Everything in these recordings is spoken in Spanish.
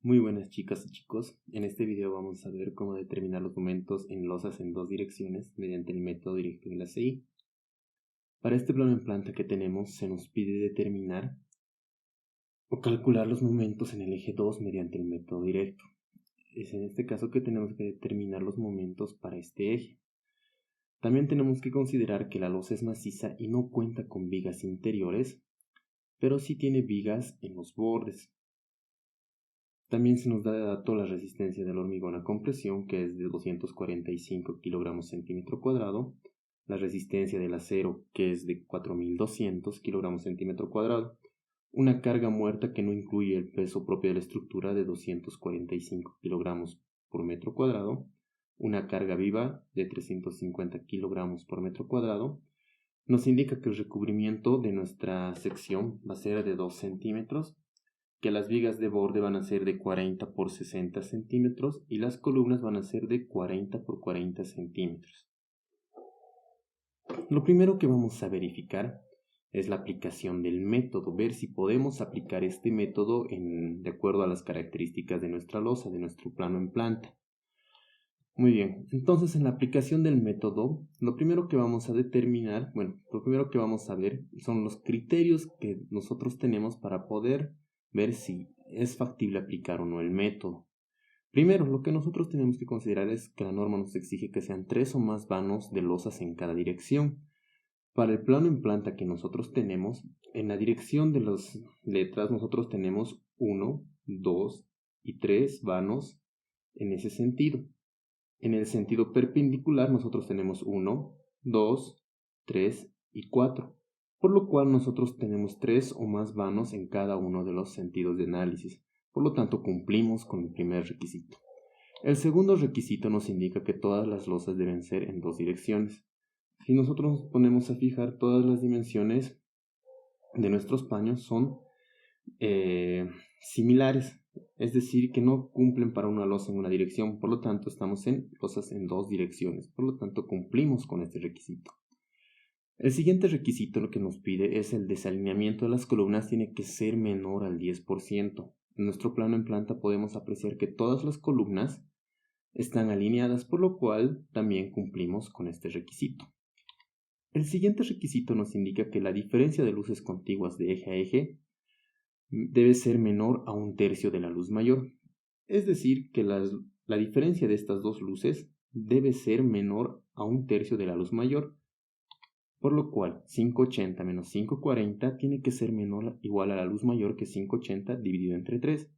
Muy buenas chicas y chicos, en este video vamos a ver cómo determinar los momentos en losas en dos direcciones mediante el método directo de la CI. Para este plano en planta que tenemos se nos pide determinar o calcular los momentos en el eje 2 mediante el método directo. Es en este caso que tenemos que determinar los momentos para este eje. También tenemos que considerar que la losa es maciza y no cuenta con vigas interiores, pero sí tiene vigas en los bordes. También se nos da de dato la resistencia del hormigón a compresión, que es de 245 kilogramos centímetro cuadrado, la resistencia del acero, que es de 4200 kilogramos centímetro cuadrado, una carga muerta que no incluye el peso propio de la estructura de 245 kilogramos por metro cuadrado, una carga viva de 350 kilogramos por metro cuadrado. Nos indica que el recubrimiento de nuestra sección va a ser de 2 centímetros, que las vigas de borde van a ser de 40 por 60 centímetros y las columnas van a ser de 40 por 40 centímetros. Lo primero que vamos a verificar es la aplicación del método, ver si podemos aplicar este método de acuerdo a las características de nuestra losa, de nuestro plano en planta. Muy bien, entonces en la aplicación del método, lo primero que vamos a determinar, lo primero que vamos a ver son los criterios que nosotros tenemos para poder ver si es factible aplicar o no el método. Primero, lo que nosotros tenemos que considerar es que la norma nos exige que sean 3 o más vanos de losas en cada dirección. Para el plano en planta que nosotros tenemos, en la dirección de las letras nosotros tenemos 1, 2 y 3 vanos en ese sentido. En el sentido perpendicular nosotros tenemos 1, 2, 3 y 4, por lo cual nosotros tenemos 3 o más vanos en cada uno de los sentidos de análisis. Por lo tanto, cumplimos con el primer requisito. El segundo requisito nos indica que todas las losas deben ser en dos direcciones. Si nosotros nos ponemos a fijar, todas las dimensiones de nuestros paños son similares, es decir, que no cumplen para una losa en una dirección, por lo tanto estamos en losas en dos direcciones, por lo tanto cumplimos con este requisito. El siguiente requisito lo que nos pide es el desalineamiento de las columnas tiene que ser menor al 10%. En nuestro plano en planta podemos apreciar que todas las columnas están alineadas, por lo cual también cumplimos con este requisito. El siguiente requisito nos indica que la diferencia de luces contiguas de eje a eje debe ser menor a 1/3 de la luz mayor. Es decir, que la diferencia de estas dos luces debe ser menor a 1/3 de la luz mayor, por lo cual 580 menos 540 tiene que ser igual a la luz mayor que 580 dividido entre 3,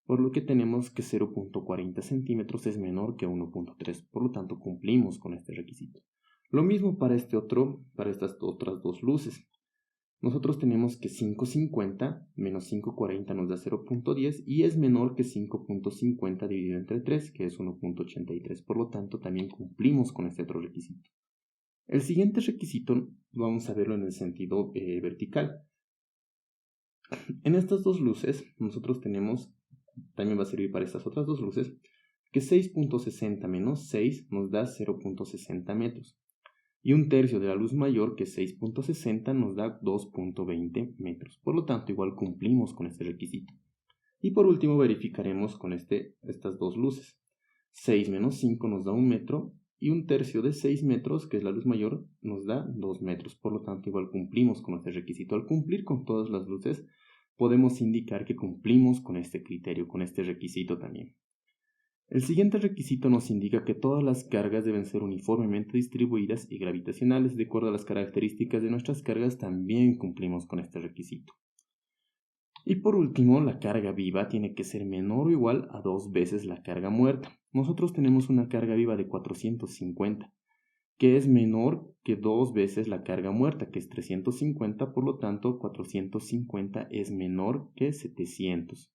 por lo que tenemos que 0.40 centímetros es menor que 1.3, por lo tanto cumplimos con este requisito. Lo mismo para estas otras dos luces. Nosotros tenemos que 550 menos 540 nos da 0.10 y es menor que 5.50 dividido entre 3, que es 1.83. Por lo tanto, también cumplimos con este otro requisito. El siguiente requisito vamos a verlo en el sentido vertical. En estas dos luces, nosotros tenemos, también va a servir para estas otras dos luces, que 6.60 menos 6 nos da 0.60 metros. Y 1/3 de la luz mayor, que es 6.60, nos da 2.20 metros. Por lo tanto, igual cumplimos con este requisito. Y por último, verificaremos con estas dos luces. 6 menos 5 nos da 1 metro, y 1/3 de 6 metros, que es la luz mayor, nos da 2 metros. Por lo tanto, igual cumplimos con este requisito. Al cumplir con todas las luces, podemos indicar que cumplimos con este criterio, con este requisito también. El siguiente requisito nos indica que todas las cargas deben ser uniformemente distribuidas y gravitacionales. De acuerdo a las características de nuestras cargas, también cumplimos con este requisito. Y por último, la carga viva tiene que ser menor o igual a 2 veces la carga muerta. Nosotros tenemos una carga viva de 450, que es menor que 2 veces la carga muerta, que es 350, por lo tanto 450 es menor que 700.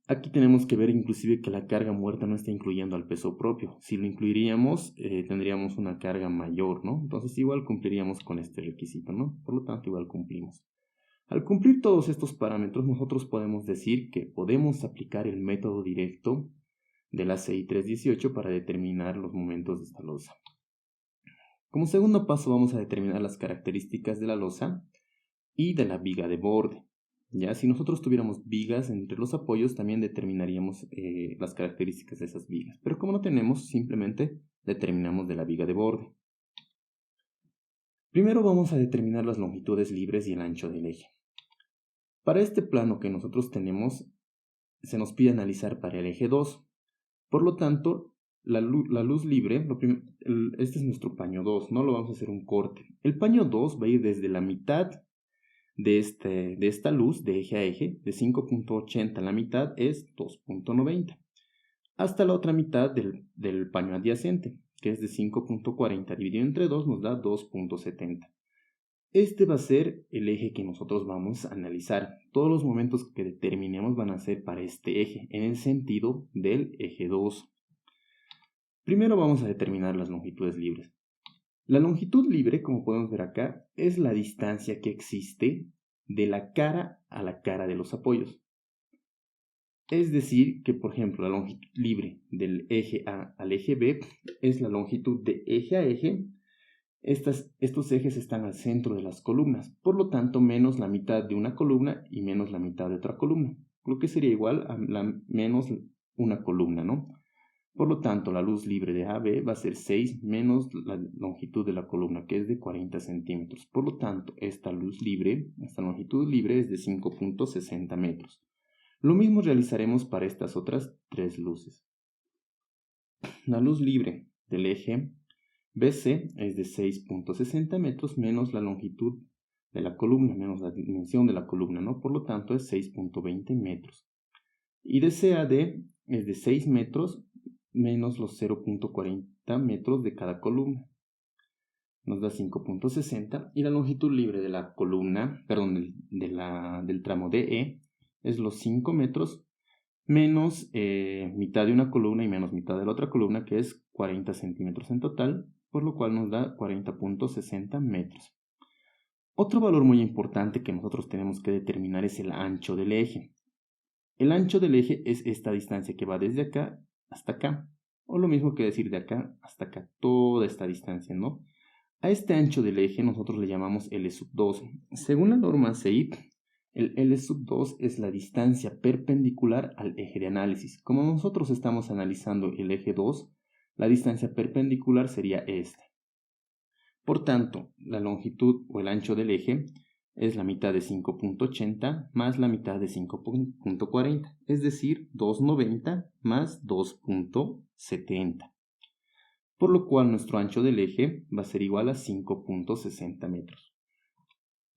Aquí tenemos que ver inclusive que la carga muerta no está incluyendo al peso propio. Si lo incluiríamos, tendríamos una carga mayor, ¿no? Entonces igual cumpliríamos con este requisito, ¿no? Por lo tanto, igual cumplimos. Al cumplir todos estos parámetros, nosotros podemos decir que podemos aplicar el método directo de la CI 318 para determinar los momentos de esta losa. Como segundo paso, vamos a determinar las características de la losa y de la viga de borde. Ya, si nosotros tuviéramos vigas entre los apoyos, también determinaríamos las características de esas vigas. Pero como no tenemos, simplemente determinamos de la viga de borde. Primero vamos a determinar las longitudes libres y el ancho del eje. Para este plano que nosotros tenemos, se nos pide analizar para el eje 2. Por lo tanto, la luz libre, este es nuestro paño 2, no lo vamos a hacer un corte. El paño 2 va a ir desde la mitad de esta luz de eje a eje, de 5.80, la mitad es 2.90, hasta la otra mitad del paño adyacente, que es de 5.40 dividido entre 2 nos da 2.70. Este va a ser el eje que nosotros vamos a analizar. Todos los momentos que determinemos van a ser para este eje, en el sentido del eje 2. Primero vamos a determinar las longitudes libres. La longitud libre, como podemos ver acá, es la distancia que existe de la cara a la cara de los apoyos. Es decir, que por ejemplo la longitud libre del eje A al eje B es la longitud de eje a eje. Estos ejes están al centro de las columnas, por lo tanto menos la mitad de una columna y menos la mitad de otra columna, lo que sería igual a menos una columna, ¿no? Por lo tanto, la luz libre de AB va a ser 6 menos la longitud de la columna, que es de 40 centímetros. Por lo tanto, esta longitud libre es de 5.60 metros. Lo mismo realizaremos para estas otras tres luces. La luz libre del eje BC es de 6.60 metros menos la longitud de la columna, menos la dimensión de la columna, ¿no? Por lo tanto, es 6.20 metros. Y de CAD es de 6 metros menos los 0.40 metros de cada columna. Nos da 5.60 y la longitud libre de la columna, perdón, del tramo DE es los 5 metros menos mitad de una columna y menos mitad de la otra columna, que es 40 centímetros en total, por lo cual nos da 40.60 metros. Otro valor muy importante que nosotros tenemos que determinar es el ancho del eje. El ancho del eje es esta distancia que va desde acá hasta acá, o lo mismo que decir de acá hasta acá, toda esta distancia, ¿no? A este ancho del eje nosotros le llamamos L2. Según la norma CEIP, el L2 es la distancia perpendicular al eje de análisis. Como nosotros estamos analizando el eje 2, la distancia perpendicular sería esta. Por tanto, la longitud o el ancho del eje es la mitad de 5.80 más la mitad de 5.40, es decir, 2.90 más 2.70. Por lo cual nuestro ancho del eje va a ser igual a 5.60 metros.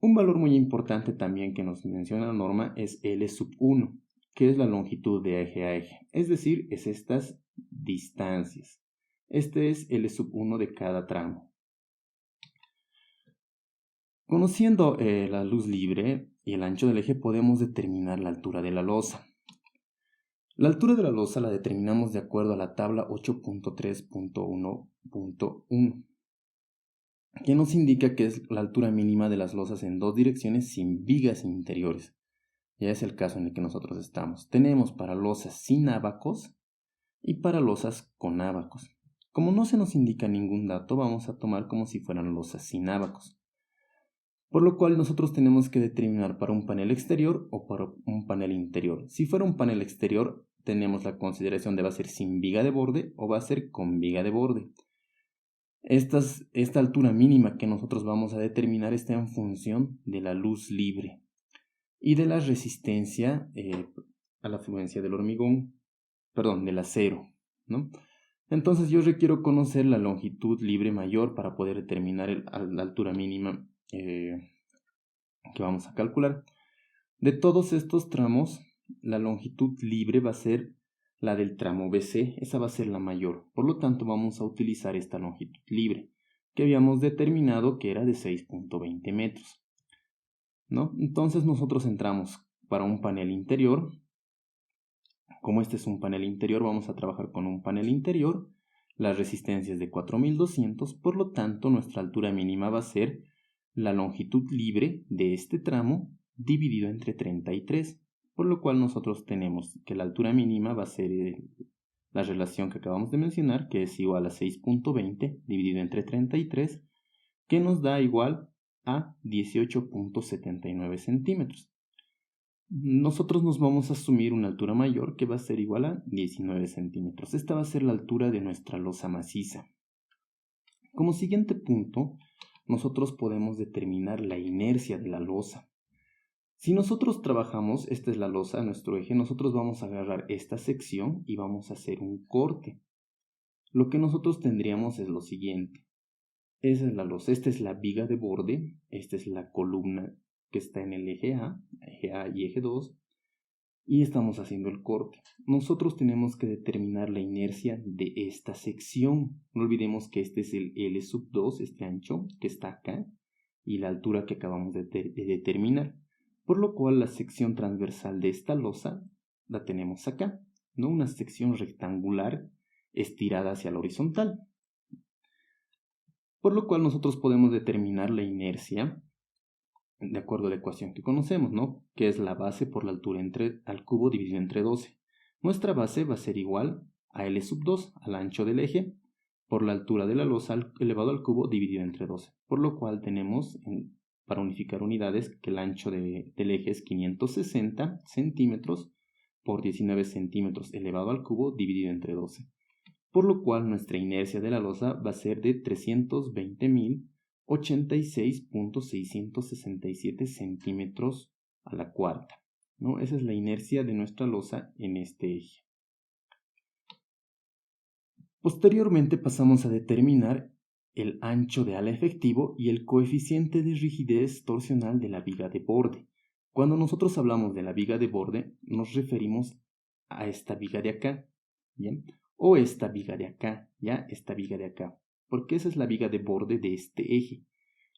Un valor muy importante también que nos menciona la norma es L1, que es la longitud de eje a eje, es decir, es estas distancias. Este es L1 de cada tramo. Conociendo la luz libre y el ancho del eje podemos determinar la altura de la losa. La altura de la losa la determinamos de acuerdo a la tabla 8.3.1.1, que nos indica que es la altura mínima de las losas en dos direcciones sin vigas interiores. Ya es el caso en el que nosotros estamos. Tenemos para losas sin ábacos y para losas con ábacos. Como no se nos indica ningún dato, vamos a tomar como si fueran losas sin ábacos. Por lo cual nosotros tenemos que determinar para un panel exterior o para un panel interior. Si fuera un panel exterior, tenemos la consideración de va a ser sin viga de borde o va a ser con viga de borde. Esta altura mínima que nosotros vamos a determinar está en función de la luz libre y de la resistencia a la fluencia del del acero, ¿no? Entonces yo requiero conocer la longitud libre mayor para poder determinar la altura mínima que vamos a calcular. De todos estos tramos, la longitud libre va a ser la del tramo BC, esa va a ser la mayor. Por lo tanto, vamos a utilizar esta longitud libre, que habíamos determinado que era de 6.20 metros, ¿no? Entonces nosotros entramos para un panel interior. Como este es un panel interior, vamos a trabajar con un panel interior. La resistencia es de 4200, por lo tanto, nuestra altura mínima va a ser la longitud libre de este tramo dividido entre 33, por lo cual nosotros tenemos que la altura mínima va a ser la relación que acabamos de mencionar, que es igual a 6.20 dividido entre 33, que nos da igual a 18.79 centímetros. nosotros nos vamos a asumir una altura mayor que va a ser igual a 19 centímetros. Esta va a ser la altura de nuestra losa maciza. Como siguiente punto, nosotros podemos determinar la inercia de la losa. Si nosotros trabajamos, esta es la losa, nuestro eje, nosotros vamos a agarrar esta sección y vamos a hacer un corte. Lo que nosotros tendríamos es lo siguiente. Esa es la losa, esta es la viga de borde, esta es la columna que está en el eje A y eje 2, y estamos haciendo el corte. Nosotros tenemos que determinar la inercia de esta sección. No olvidemos que este es el L2, este ancho que está acá, y la altura que acabamos de determinar. Por lo cual la sección transversal de esta losa la tenemos acá, ¿no? Una sección rectangular estirada hacia la horizontal. Por lo cual nosotros podemos determinar la inercia de acuerdo a la ecuación que conocemos, ¿no? Que es la base por la altura al cubo dividido entre 12. Nuestra base va a ser igual a L2, al ancho del eje, por la altura de la losa elevado al cubo dividido entre 12. Por lo cual tenemos, para unificar unidades, que el ancho del eje es 560 centímetros por 19 centímetros elevado al cubo dividido entre 12. Por lo cual nuestra inercia de la losa va a ser de 320.086.667 centímetros a la cuarta, ¿no? Esa es la inercia de nuestra losa en este eje. Posteriormente pasamos a determinar el ancho de ala efectivo y el coeficiente de rigidez torsional de la viga de borde. Cuando nosotros hablamos de la viga de borde, nos referimos a esta viga de acá, ¿bien? O esta viga de acá, ¿ya? Esta viga de acá, porque esa es la viga de borde de este eje,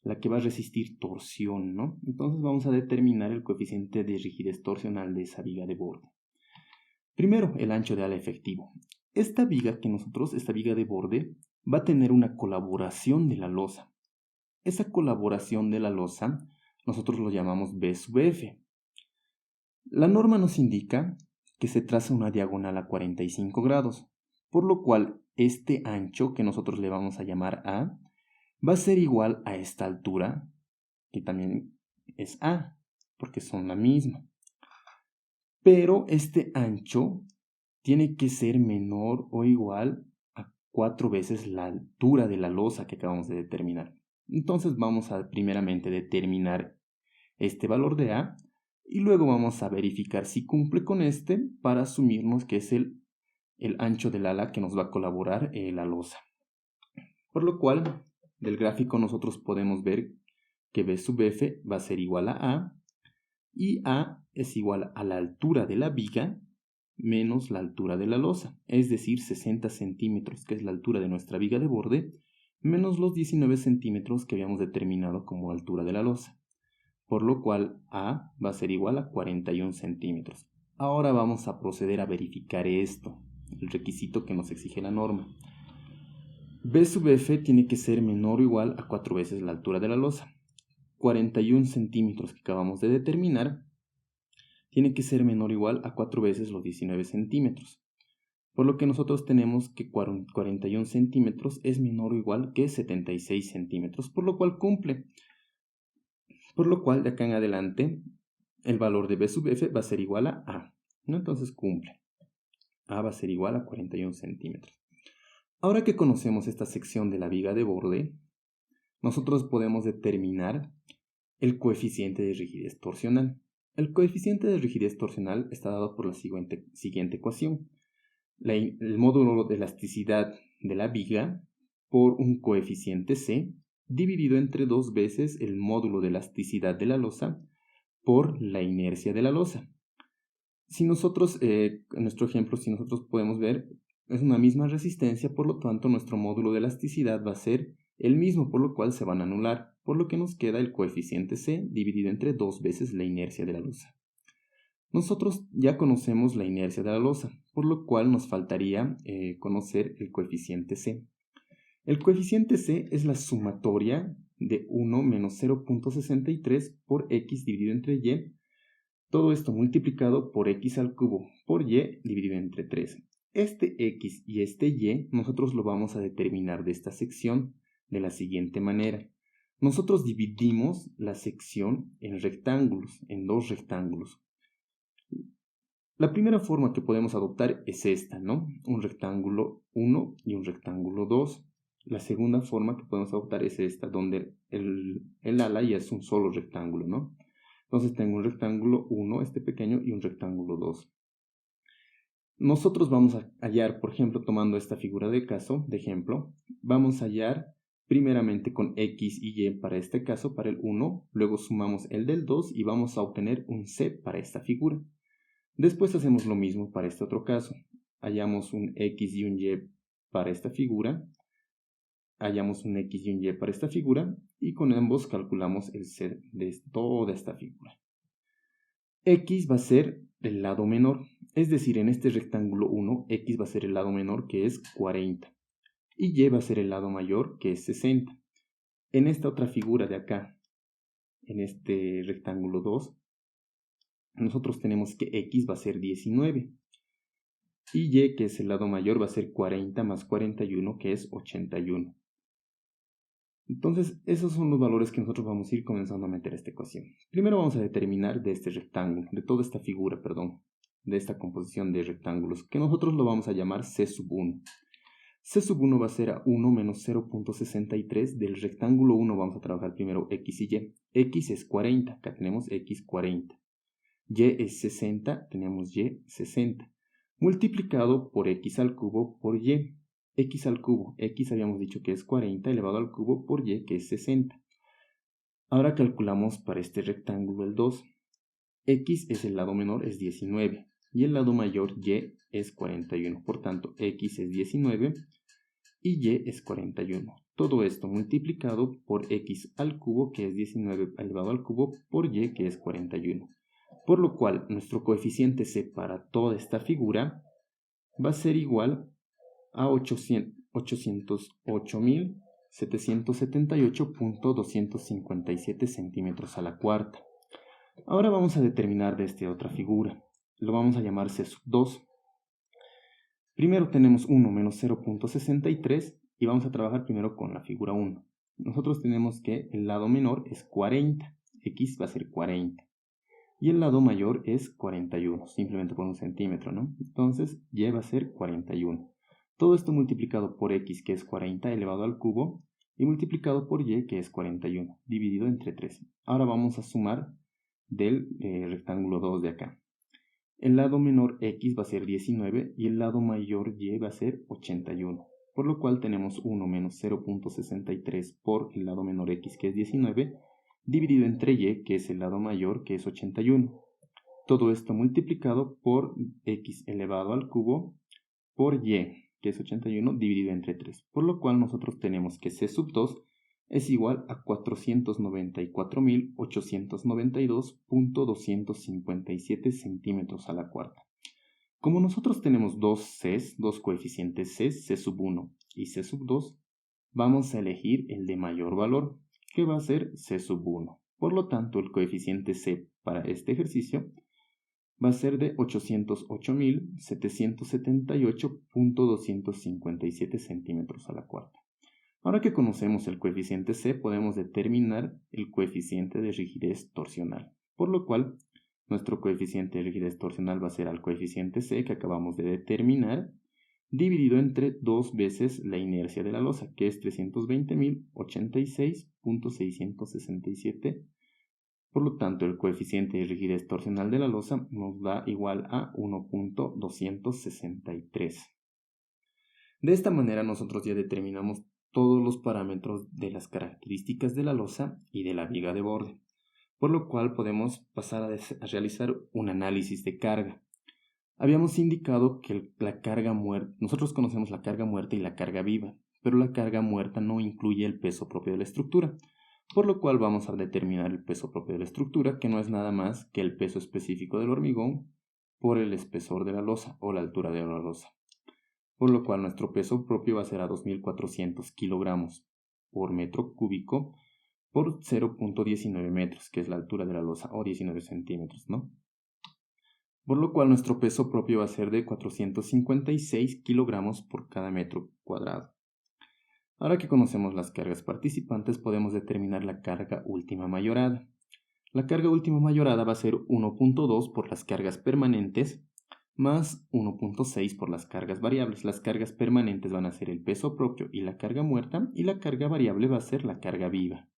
la que va a resistir torsión, ¿no? Entonces vamos a determinar el coeficiente de rigidez torsional de esa viga de borde. Primero, el ancho de ala efectivo. Esta viga de borde, va a tener una colaboración de la losa. Esa colaboración de la losa, nosotros lo llamamos B sub F. La norma nos indica que se traza una diagonal a 45 grados, por lo cual este ancho, que nosotros le vamos a llamar A, va a ser igual a esta altura, que también es A, porque son la misma. Pero este ancho tiene que ser menor o igual a 4 veces la altura de la losa que acabamos de determinar. Entonces vamos a primeramente determinar este valor de A y luego vamos a verificar si cumple con este para asumirnos que es el ancho del ala que nos va a colaborar la losa. Por lo cual, del gráfico nosotros podemos ver que B sub F va a ser igual a A y A es igual a la altura de la viga menos la altura de la losa, es decir, 60 centímetros, que es la altura de nuestra viga de borde, menos los 19 centímetros que habíamos determinado como altura de la losa. Por lo cual A va a ser igual a 41 centímetros. Ahora vamos a proceder a verificar esto, el requisito que nos exige la norma. B sub F tiene que ser menor o igual a 4 veces la altura de la losa. 41 centímetros que acabamos de determinar tiene que ser menor o igual a 4 veces los 19 centímetros. Por lo que nosotros tenemos que 41 centímetros es menor o igual que 76 centímetros, por lo cual cumple. Por lo cual de acá en adelante el valor de B sub F va a ser igual a A, ¿no? Entonces cumple. A va a ser igual a 41 centímetros. Ahora que conocemos esta sección de la viga de borde, nosotros podemos determinar el coeficiente de rigidez torsional. El coeficiente de rigidez torsional está dado por la siguiente ecuación. El módulo de elasticidad de la viga por un coeficiente C dividido entre 2 veces el módulo de elasticidad de la losa por la inercia de la losa. Si nosotros, en nuestro ejemplo, si nosotros podemos ver, es una misma resistencia, por lo tanto nuestro módulo de elasticidad va a ser el mismo, por lo cual se van a anular, por lo que nos queda el coeficiente C dividido entre 2 veces la inercia de la losa. Nosotros ya conocemos la inercia de la losa, por lo cual nos faltaría conocer el coeficiente C. El coeficiente C es la sumatoria de 1 menos 0.63 por x dividido entre y, todo esto multiplicado por x al cubo por y dividido entre 3. Este x y este y nosotros lo vamos a determinar de esta sección de la siguiente manera. Nosotros dividimos la sección en rectángulos, en 2 rectángulos. La primera forma que podemos adoptar es esta, ¿no? Un rectángulo 1 y un rectángulo 2. La segunda forma que podemos adoptar es esta, donde el ala ya es un solo rectángulo, ¿no? Entonces tengo un rectángulo 1, este pequeño, y un rectángulo 2. Nosotros vamos a hallar, por ejemplo, tomando esta figura de caso, de ejemplo, vamos a hallar primeramente con X y Y para este caso, para el 1, luego sumamos el del 2 y vamos a obtener un C para esta figura. Después hacemos lo mismo para este otro caso. Hallamos un X y un Y para esta figura, hallamos un X y un Y para esta figura, y con ambos calculamos el C de toda esta figura. X va a ser el lado menor, es decir, en este rectángulo 1, X va a ser el lado menor, que es 40, y Y va a ser el lado mayor, que es 60. En esta otra figura de acá, en este rectángulo 2, nosotros tenemos que X va a ser 19, y Y, que es el lado mayor, va a ser 40 más 41, que es 81. Entonces, esos son los valores que nosotros vamos a ir comenzando a meter a esta ecuación. Primero vamos a determinar de este rectángulo, de toda esta figura, perdón, de esta composición de rectángulos, que nosotros lo vamos a llamar C sub 1. C sub 1 va a ser a 1 menos 0.63. Del rectángulo 1 vamos a trabajar primero X y Y. X es 40, acá tenemos X 40. Y es 60, tenemos Y 60. Multiplicado por X al cubo por Y. X al cubo, X habíamos dicho que es 40 elevado al cubo por Y, que es 60. Ahora calculamos para este rectángulo el 2. X es el lado menor, es 19, y el lado mayor, Y, es 41. Por tanto, X es 19 y Y es 41. Todo esto multiplicado por X al cubo, que es 19 elevado al cubo, por Y, que es 41. Por lo cual, nuestro coeficiente C para toda esta figura va a ser igual a 808.778.257 centímetros a la cuarta. Ahora vamos a determinar de esta otra figura. Lo vamos a llamar C sub 2. Primero tenemos 1 menos 0.63 y vamos a trabajar primero con la figura 1. Nosotros tenemos que el lado menor es 40, X va a ser 40. Y el lado mayor es 41, simplemente por un centímetro, ¿no? Entonces, Y va a ser 41. Todo esto multiplicado por X, que es 40 elevado al cubo, y multiplicado por Y, que es 41, dividido entre 3. Ahora vamos a sumar del rectángulo 2 de acá. El lado menor X va a ser 19 y el lado mayor Y va a ser 81. Por lo cual tenemos 1 menos 0.63 por el lado menor X, que es 19, dividido entre Y, que es el lado mayor, que es 81. Todo esto multiplicado por X elevado al cubo por Y, que es 81, dividido entre 3. Por lo cual nosotros tenemos que C sub 2 es igual a 494.892.257 centímetros a la cuarta. Como nosotros tenemos dos Cs, dos coeficientes C, C sub 1 y C sub 2, vamos a elegir el de mayor valor, que va a ser C sub 1. Por lo tanto, el coeficiente C para este ejercicio va a ser de 808.778.257 centímetros a la cuarta. Ahora que conocemos el coeficiente C, podemos determinar el coeficiente de rigidez torsional, por lo cual nuestro coeficiente de rigidez torsional va a ser al coeficiente C que acabamos de determinar, dividido entre 2 veces la inercia de la losa, que es 320.086.667. Por lo tanto, el coeficiente de rigidez torsional de la losa nos da igual a 1.263. De esta manera nosotros ya determinamos todos los parámetros de las características de la losa y de la viga de borde, por lo cual podemos pasar a realizar un análisis de carga. Habíamos indicado que la carga muerta, nosotros conocemos la carga muerta y la carga viva, pero la carga muerta no incluye el peso propio de la estructura, por lo cual vamos a determinar el peso propio de la estructura, que no es nada más que el peso específico del hormigón por el espesor de la losa o la altura de la losa. Por lo cual nuestro peso propio va a ser a 2.400 kilogramos por metro cúbico por 0.19 metros, que es la altura de la losa, o 19 centímetros, ¿no? Por lo cual nuestro peso propio va a ser de 456 kilogramos por cada metro cuadrado. Ahora que conocemos las cargas participantes, podemos determinar la carga última mayorada. La carga última mayorada va a ser 1.2 por las cargas permanentes más 1.6 por las cargas variables. Las cargas permanentes van a ser el peso propio y la carga muerta, y la carga variable va a ser la carga viva.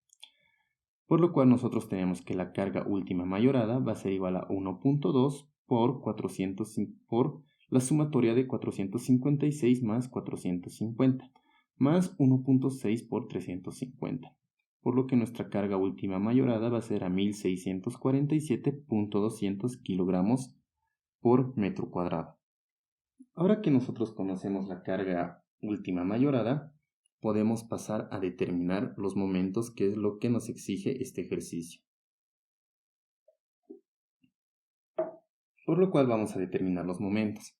Por lo cual nosotros tenemos que la carga última mayorada va a ser igual a 1.2 por 400 por la sumatoria de 456 más 450, más 1.6 por 350. Por lo que nuestra carga última mayorada va a ser a 1647.200 kilogramos por metro cuadrado. Ahora que nosotros conocemos la carga última mayorada, podemos pasar a determinar los momentos, que es lo que nos exige este ejercicio. Por lo cual vamos a determinar los momentos.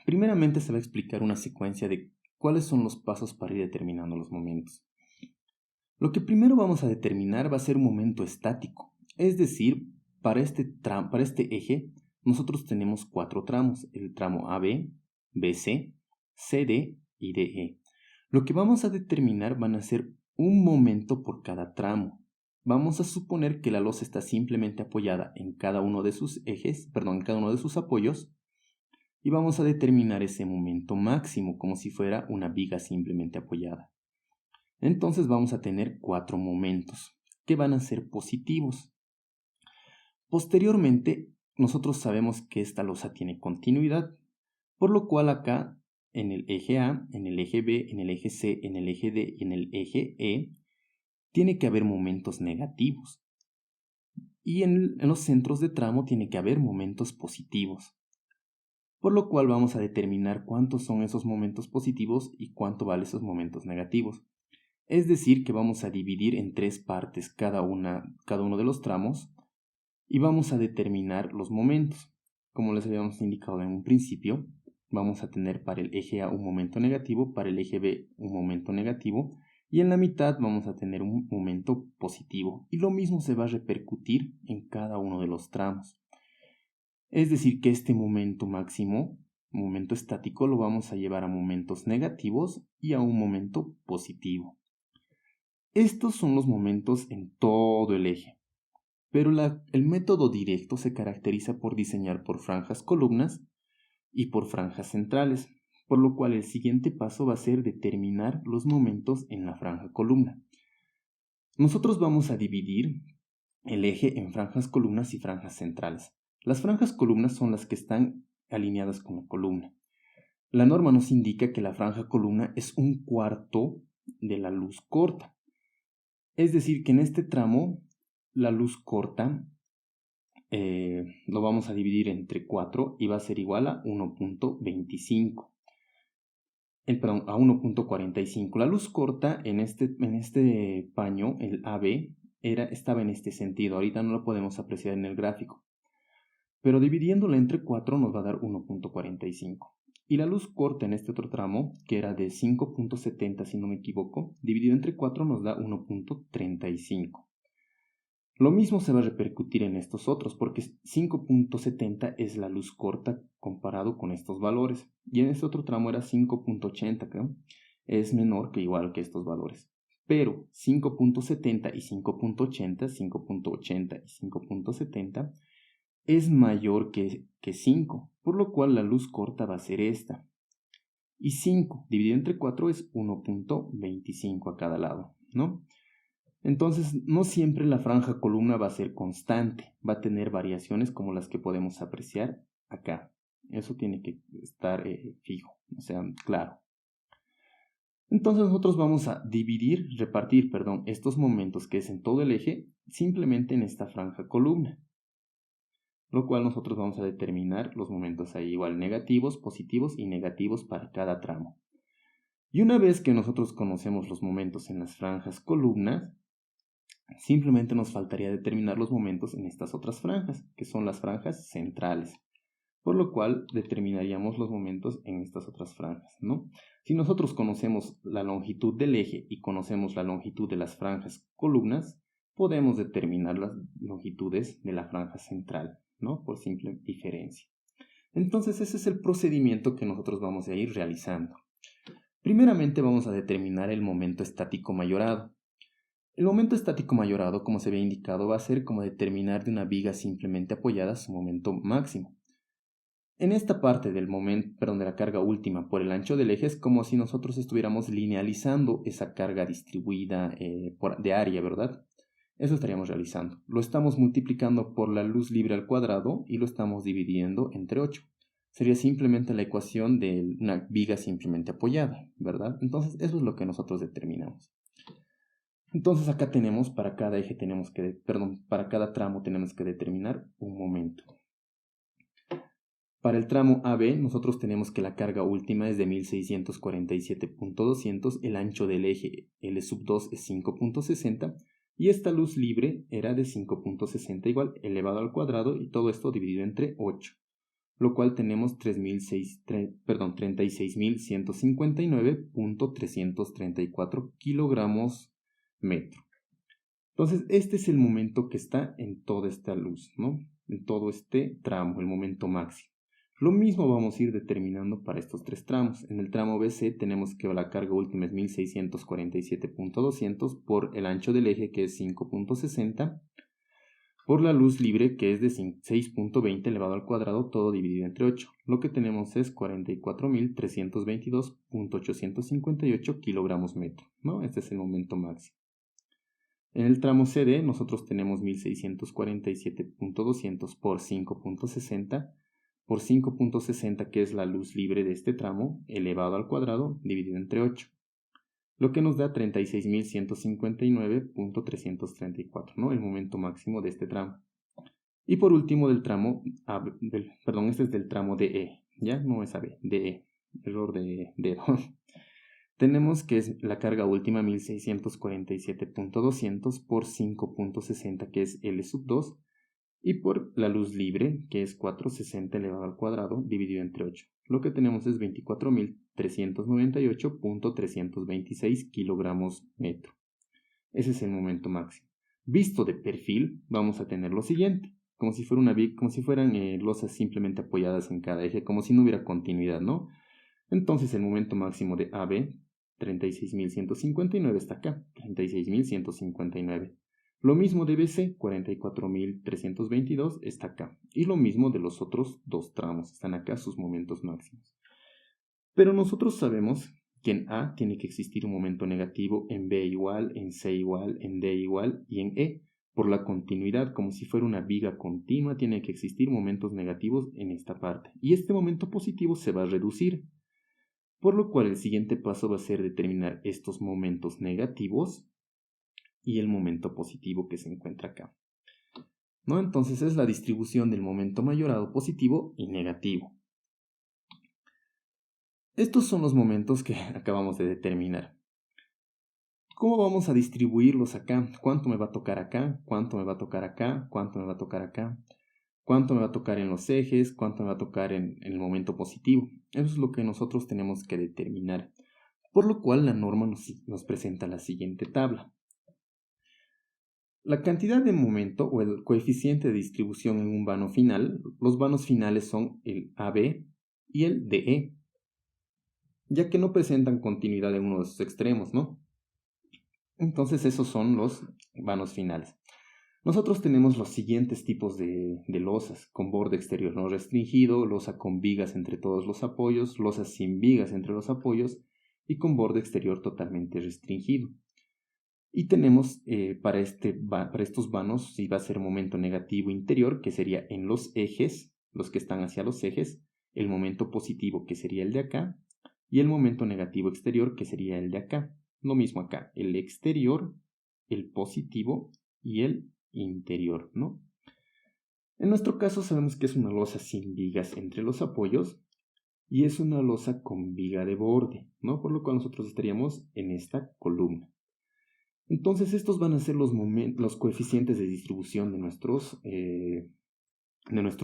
Primeramente se va a explicar una secuencia de cuáles son los pasos para ir determinando los momentos. Lo que primero vamos a determinar va a ser un momento estático, es decir, para este eje nosotros tenemos 4 tramos, el tramo AB, BC, CD y DE. Lo que vamos a determinar van a ser un momento por cada tramo. Vamos a suponer que la losa está simplemente apoyada en cada uno de sus ejes, en cada uno de sus apoyos, y vamos a determinar ese momento máximo como si fuera una viga simplemente apoyada. Entonces vamos a tener 4 momentos que van a ser positivos. Posteriormente, nosotros sabemos que esta losa tiene continuidad, por lo cual acá en el eje A, en el eje B, en el eje C, en el eje D y en el eje E, tiene que haber momentos negativos. Y en los centros de tramo tiene que haber momentos positivos. Por lo cual vamos a determinar cuántos son esos momentos positivos y cuánto valen esos momentos negativos. Es decir, que vamos a dividir en 3 partes cada uno de los tramos y vamos a determinar los momentos. Como les habíamos indicado en un principio, vamos a tener para el eje A un momento negativo, para el eje B un momento negativo, y en la mitad vamos a tener un momento positivo. Y lo mismo se va a repercutir en cada uno de los tramos. Es decir, que este momento máximo, momento estático, lo vamos a llevar a momentos negativos y a un momento positivo. Estos son los momentos en todo el eje. Pero el método directo se caracteriza por diseñar por franjas columnas y por franjas centrales, por lo cual el siguiente paso va a ser determinar los momentos en la franja columna. Nosotros vamos a dividir el eje en franjas columnas y franjas centrales. Las franjas columnas son las que están alineadas con la columna. La norma nos indica que la franja columna es 1/4 de la luz corta. Es decir, que en este tramo la luz corta lo vamos a dividir entre 4 y va a ser igual a 1.25. A 1.45. La luz corta en este paño, el AB, estaba en este sentido. Ahorita no lo podemos apreciar en el gráfico. Pero dividiéndola entre 4 nos va a dar 1.45. Y la luz corta en este otro tramo, que era de 5.70 si no me equivoco, dividido entre 4 nos da 1.35. Lo mismo se va a repercutir en estos otros, porque 5.70 es la luz corta comparado con estos valores. Y en este otro tramo era 5.80, creo. Es menor que igual que estos valores. Pero 5.70 y 5.80, 5.80 y 5.70 es mayor que 5, por lo cual la luz corta va a ser esta. Y 5 dividido entre 4 es 1.25 a cada lado, ¿no? Entonces, no siempre la franja columna va a ser constante, va a tener variaciones como las que podemos apreciar acá. Eso tiene que estar fijo, o sea, claro. Entonces nosotros vamos a repartir, estos momentos que es en todo el eje, simplemente en esta franja columna. Lo cual nosotros vamos a determinar los momentos ahí igual negativos, positivos y negativos para cada tramo. Y una vez que nosotros conocemos los momentos en las franjas columnas, simplemente nos faltaría determinar los momentos en estas otras franjas, que son las franjas centrales. Por lo cual determinaríamos los momentos en estas otras franjas, ¿no? Si nosotros conocemos la longitud del eje y conocemos la longitud de las franjas columnas, podemos determinar las longitudes de la franja central, ¿no? Por simple diferencia. Entonces ese es el procedimiento que nosotros vamos a ir realizando. Primeramente vamos a determinar el momento estático mayorado. El momento estático mayorado, como se había indicado, va a ser como determinar de una viga simplemente apoyada su momento máximo. En esta parte del momento, perdón, de la carga última por el ancho del eje es como si nosotros estuviéramos linealizando esa carga distribuida de área, ¿verdad? Eso estaríamos realizando. Lo estamos multiplicando por la luz libre al cuadrado y lo estamos dividiendo entre 8. Sería simplemente la ecuación de una viga simplemente apoyada, ¿verdad? Entonces eso es lo que nosotros determinamos. Entonces acá tenemos, para cada eje tenemos que, para cada tramo tenemos que determinar un momento. Para el tramo AB, nosotros tenemos que la carga última es de 1647.200, el ancho del eje L sub 2 es 5.60 y esta luz libre era de 5.60 igual elevado al cuadrado y todo esto dividido entre 8, lo cual tenemos 36.159.334 kilogramos metro. Entonces, este es el momento que está en toda esta luz, ¿no? En todo este tramo, el momento máximo. Lo mismo vamos a ir determinando para estos tres tramos. En el tramo BC tenemos que la carga última es 1647.200 por el ancho del eje que es 5.60 por la luz libre que es de 6.20 elevado al cuadrado todo dividido entre 8. Lo que tenemos es 44.322.858 kilogramos metro, ¿no? Este es el momento máximo. En el tramo CD nosotros tenemos 1647.200 por 5.60 por 5.60 que es la luz libre de este tramo elevado al cuadrado dividido entre 8, lo que nos da 36.159.334, ¿no? El momento máximo de este tramo. Y por último del tramo, este es del tramo DE, ¿ya? No es AB, DE, error de dedo. Tenemos que es la carga última 1647.200 por 5.60 que es L sub 2 y por la luz libre que es 460 elevado al cuadrado dividido entre 8. Lo que tenemos es 24.398.326 kilogramos metro. Ese es el momento máximo. Visto de perfil vamos a tener lo siguiente, como si fueran losas simplemente apoyadas en cada eje, como si no hubiera continuidad, ¿no? Entonces el momento máximo de AB 36.159 está acá, 36.159. Lo mismo de BC, 44.322 está acá. Y lo mismo de los otros dos tramos, están acá sus momentos máximos. Pero nosotros sabemos que en A tiene que existir un momento negativo, en B igual, en C igual, en D igual y en E. Por la continuidad, como si fuera una viga continua, tiene que existir momentos negativos en esta parte. Y este momento positivo se va a reducir. Por lo cual el siguiente paso va a ser determinar estos momentos negativos y el momento positivo que se encuentra acá, ¿no? Entonces es la distribución del momento mayorado positivo y negativo. Estos son los momentos que acabamos de determinar. ¿Cómo vamos a distribuirlos acá? ¿Cuánto me va a tocar acá? ¿Cuánto me va a tocar acá? ¿Cuánto me va a tocar acá? ¿Cuánto me va a tocar en los ejes? ¿Cuánto me va a tocar en el momento positivo? Eso es lo que nosotros tenemos que determinar. Por lo cual la norma nos presenta la siguiente tabla. La cantidad de momento o el coeficiente de distribución en un vano final, los vanos finales son el AB y el DE, ya que no presentan continuidad en uno de sus extremos, ¿no? Entonces esos son los vanos finales. Nosotros tenemos los siguientes tipos de losas, con borde exterior no restringido, losa con vigas entre todos los apoyos, losas sin vigas entre los apoyos y con borde exterior totalmente restringido. Y tenemos para estos vanos, si va a ser momento negativo interior, que sería en los ejes, los que están hacia los ejes, el momento positivo, que sería el de acá, y el momento negativo exterior, que sería el de acá. Lo mismo acá, el exterior, el positivo y el interior, ¿no? En nuestro caso sabemos que es una losa sin vigas entre los apoyos y es una losa con viga de borde, ¿no? Por lo cual nosotros estaríamos en esta columna. Entonces estos van a ser los coeficientes de distribución de nuestro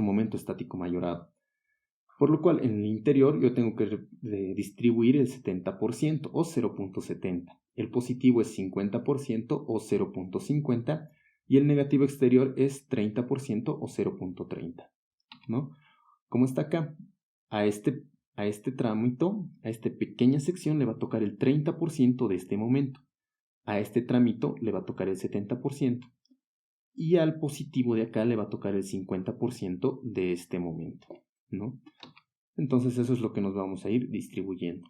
momento estático mayorado. Por lo cual en el interior yo tengo que distribuir el 70% o 0.70. El positivo es 50% o 0.50 y el negativo exterior es 30% o 0.30, ¿no? Como está acá, a este trámite, a esta pequeña sección le va a tocar el 30% de este momento. A este trámite le va a tocar el 70% y al positivo de acá le va a tocar el 50% de este momento. ¿no? Entonces eso es lo que nos vamos a ir distribuyendo.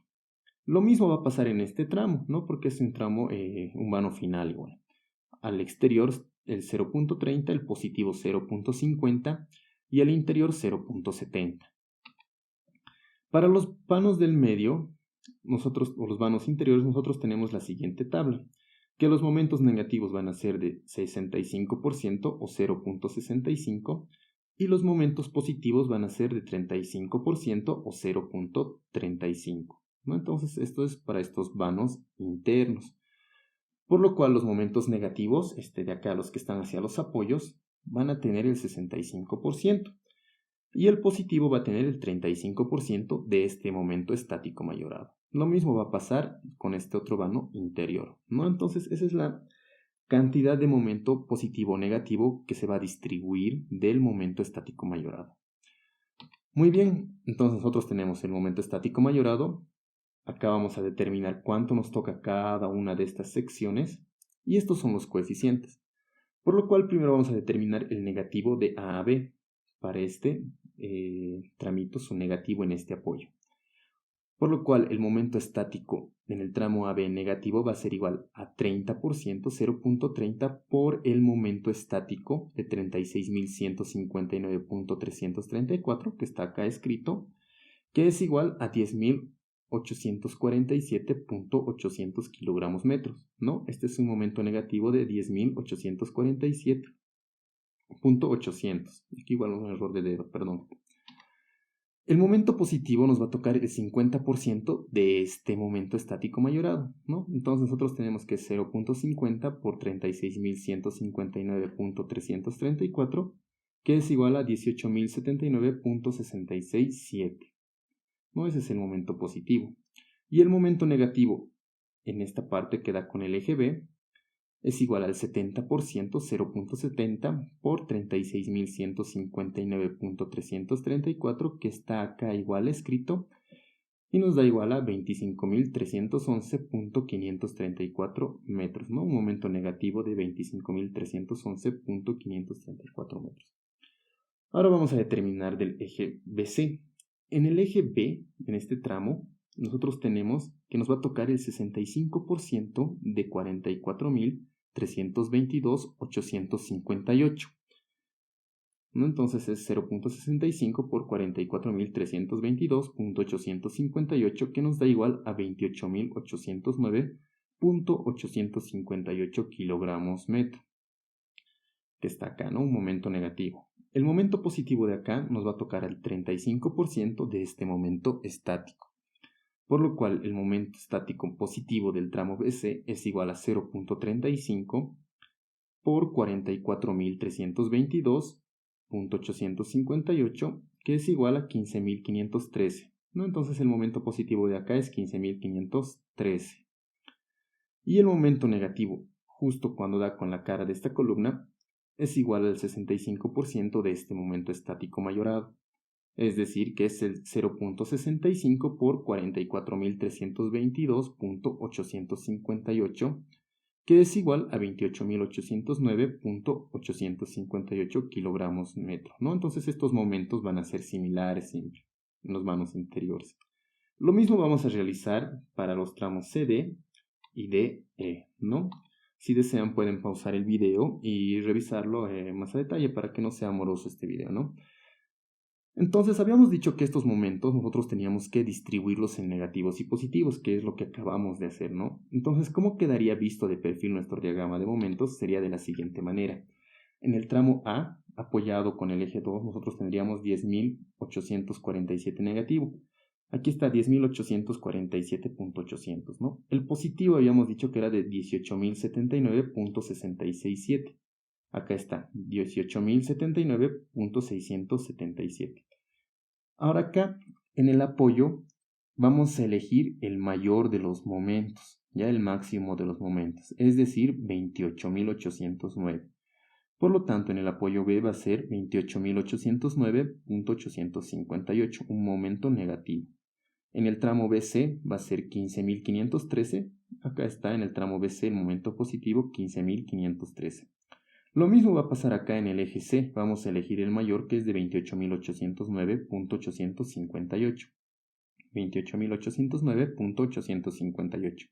Lo mismo va a pasar en este tramo, ¿no? Porque es un tramo, un vano final igual. Al exterior el 0.30, el positivo 0.50 y al interior 0.70. Para los vanos del medio, o los vanos interiores, nosotros tenemos la siguiente tabla, que los momentos negativos van a ser de 65% o 0.65 y los momentos positivos van a ser de 35% o 0.35. ¿No? Entonces esto es para estos vanos internos. Por lo cual los momentos negativos, de acá los que están hacia los apoyos, van a tener el 65%. Y el positivo va a tener el 35% de este momento estático mayorado. Lo mismo va a pasar con este otro vano interior, ¿no? Entonces, esa es la cantidad de momento positivo o negativo que se va a distribuir del momento estático mayorado. Muy bien, entonces nosotros tenemos el momento estático mayorado. Acá vamos a determinar cuánto nos toca cada una de estas secciones y estos son los coeficientes. Por lo cual primero vamos a determinar el negativo de A a B. Para este tramito su negativo en este apoyo. Por lo cual el momento estático en el tramo AB negativo va a ser igual a 30%, 0.30 por el momento estático de 36.159.334, que está acá escrito, que es igual a 10.847.800 kilogramos metros, ¿no? Este es un momento negativo de 10.847.800. Aquí igual un error de dedo, perdón. El momento positivo nos va a tocar el 50% de este momento estático mayorado, ¿no? Entonces nosotros tenemos que 0.50 por 36.159.334, que es igual a 18.079.667. ¿No? Ese es el momento positivo. Y el momento negativo en esta parte que da con el eje B es igual al 70%, 0.70 por 36.159.334, que está acá igual escrito, y nos da igual a 25.311.534 metros, ¿no? Un momento negativo de 25.311.534 metros. Ahora vamos a determinar del eje BC. En el eje B, en este tramo, nosotros tenemos que nos va a tocar el 65% de 44.322.858. ¿No? Entonces es 0.65 por 44.322.858, que nos da igual a 28.809.858 kilogramos metro, que está acá, ¿no? Un momento negativo. El momento positivo de acá nos va a tocar al 35% de este momento estático, por lo cual el momento estático positivo del tramo BC es igual a 0.35 por 44.322.858, que es igual a 15.513, ¿no? Entonces el momento positivo de acá es 15.513. Y el momento negativo, justo cuando da con la cara de esta columna, es igual al 65% de este momento estático mayorado. Es decir, que es el 0.65 por 44.322.858, que es igual a 28.809.858 kilogramos metro, ¿no? Entonces estos momentos van a ser similares siempre en los vanos interiores. Lo mismo vamos a realizar para los tramos CD y DE, ¿no? Si desean pueden pausar el video y revisarlo más a detalle para que no sea moroso este video, ¿no? Entonces habíamos dicho que estos momentos nosotros teníamos que distribuirlos en negativos y positivos, que es lo que acabamos de hacer, ¿no? Entonces, ¿cómo quedaría visto de perfil nuestro diagrama de momentos? Sería de la siguiente manera. En el tramo A, apoyado con el eje 2, nosotros tendríamos 10.847 negativo. Aquí está 10.847.800, ¿no? El positivo habíamos dicho que era de 18.079.667. Acá está, 18.079.677. Ahora acá, en el apoyo, vamos a elegir el mayor de los momentos, ya el máximo de los momentos, es decir, 28.809. Por lo tanto, en el apoyo B va a ser 28.809.858, un momento negativo. En el tramo BC va a ser 15.513. Acá está en el tramo BC el momento positivo 15.513. Lo mismo va a pasar acá en el eje C. Vamos a elegir el mayor, que es de 28.809.858. 28.809.858.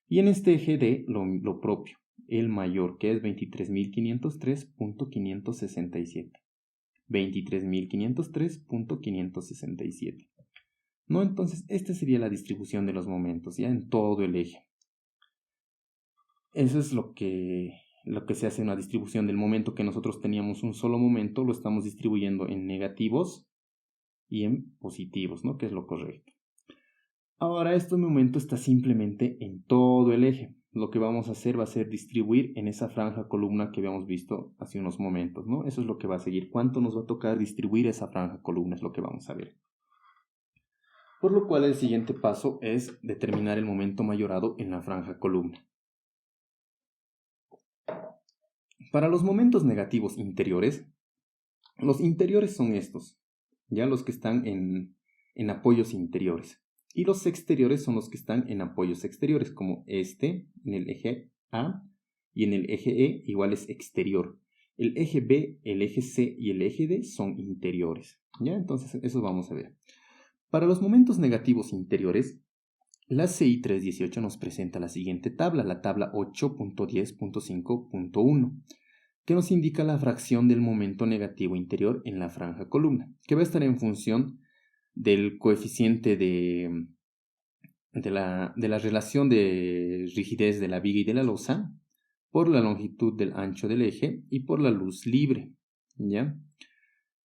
Y en este eje D lo propio, el mayor, que es 23.503.567. 23.503.567. ¿No? Entonces, esta sería la distribución de los momentos, ya en todo el eje. Eso es lo que se hace en una distribución del momento, que nosotros teníamos un solo momento, lo estamos distribuyendo en negativos y en positivos, ¿no? Que es lo correcto. Ahora, este momento está simplemente en todo el eje. Lo que vamos a hacer va a ser distribuir en esa franja columna que habíamos visto hace unos momentos, ¿no? Eso es lo que va a seguir. ¿Cuánto nos va a tocar distribuir esa franja columna? Es lo que vamos a ver. Por lo cual, el siguiente paso es determinar el momento mayorado en la franja columna. Para los momentos negativos interiores, los interiores son estos, ya los que están en apoyos interiores. Y los exteriores son los que están en apoyos exteriores, como este en el eje A y en el eje E igual es exterior. El eje B, el eje C y el eje D son interiores. ¿Ya? Entonces eso vamos a ver. Para los momentos negativos interiores, la CI 318 nos presenta la siguiente tabla, la tabla 8.10.5.1, que nos indica la fracción del momento negativo interior en la franja columna, que va a estar en función del coeficiente de la relación de rigidez de la viga y de la losa por la longitud del ancho del eje y por la luz libre, ¿ya?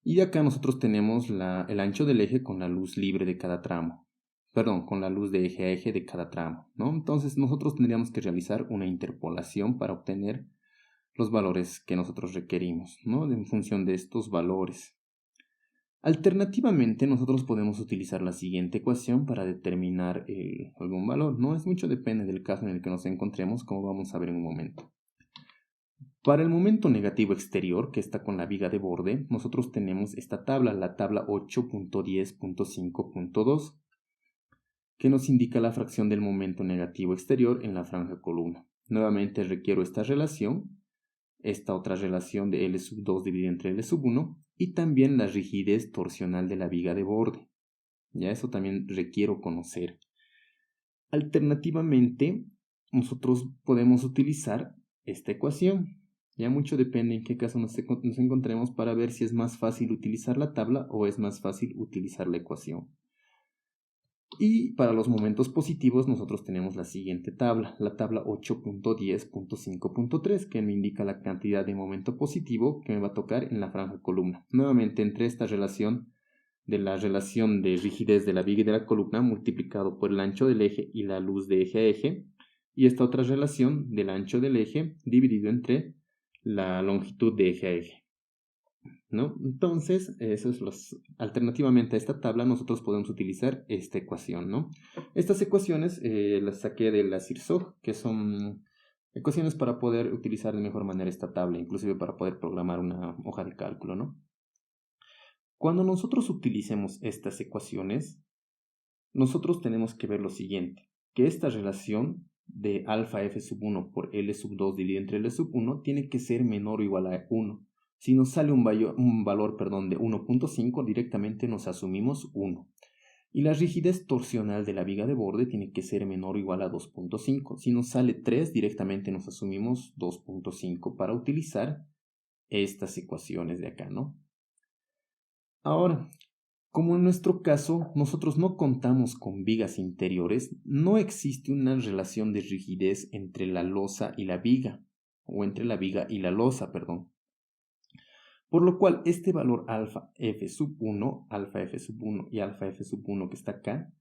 Y acá nosotros tenemos el ancho del eje con la luz libre de cada tramo, perdón, con la luz de eje a eje de cada tramo, ¿no? Entonces nosotros tendríamos que realizar una interpolación para obtener los valores que nosotros requerimos, ¿no? En función de estos valores. Alternativamente, nosotros podemos utilizar la siguiente ecuación para determinar algún valor, ¿no? Es mucho, depende del caso en el que nos encontremos, como vamos a ver en un momento. Para el momento negativo exterior, que está con la viga de borde, nosotros tenemos esta tabla, la tabla 8.10.5.2, que nos indica la fracción del momento negativo exterior en la franja columna. Nuevamente requiero esta relación, esta otra relación de L2 dividido entre L1 y también la rigidez torsional de la viga de borde. Ya eso también requiero conocer. Alternativamente, nosotros podemos utilizar esta ecuación. Ya mucho depende en qué caso nos encontremos para ver si es más fácil utilizar la tabla o es más fácil utilizar la ecuación. Y para los momentos positivos nosotros tenemos la siguiente tabla, la tabla 8.10.5.3, que me indica la cantidad de momento positivo que me va a tocar en la franja columna. Nuevamente entre esta relación de la relación de rigidez de la viga y de la columna multiplicado por el ancho del eje y la luz de eje a eje, y esta otra relación del ancho del eje dividido entre la longitud de eje a eje, ¿no? Entonces, alternativamente a esta tabla nosotros podemos utilizar esta ecuación, ¿no? Estas ecuaciones las saqué de la CIRSOG, que son ecuaciones para poder utilizar de mejor manera esta tabla, inclusive para poder programar una hoja de cálculo, ¿no? Cuando nosotros utilicemos estas ecuaciones, nosotros tenemos que ver lo siguiente, que esta relación de alfa f sub 1 por L sub 2 dividido entre L sub 1 tiene que ser menor o igual a 1. Si nos sale un valor de 1.5, directamente nos asumimos 1. Y la rigidez torsional de la viga de borde tiene que ser menor o igual a 2.5. Si nos sale 3, directamente nos asumimos 2.5 para utilizar estas ecuaciones de acá, ¿no? Ahora, como en nuestro caso nosotros no contamos con vigas interiores, no existe una relación de rigidez entre la losa y la viga, o entre la viga y la losa, perdón. Por lo cual este valor alfa f sub 1 y alfa f sub 1 que está acá,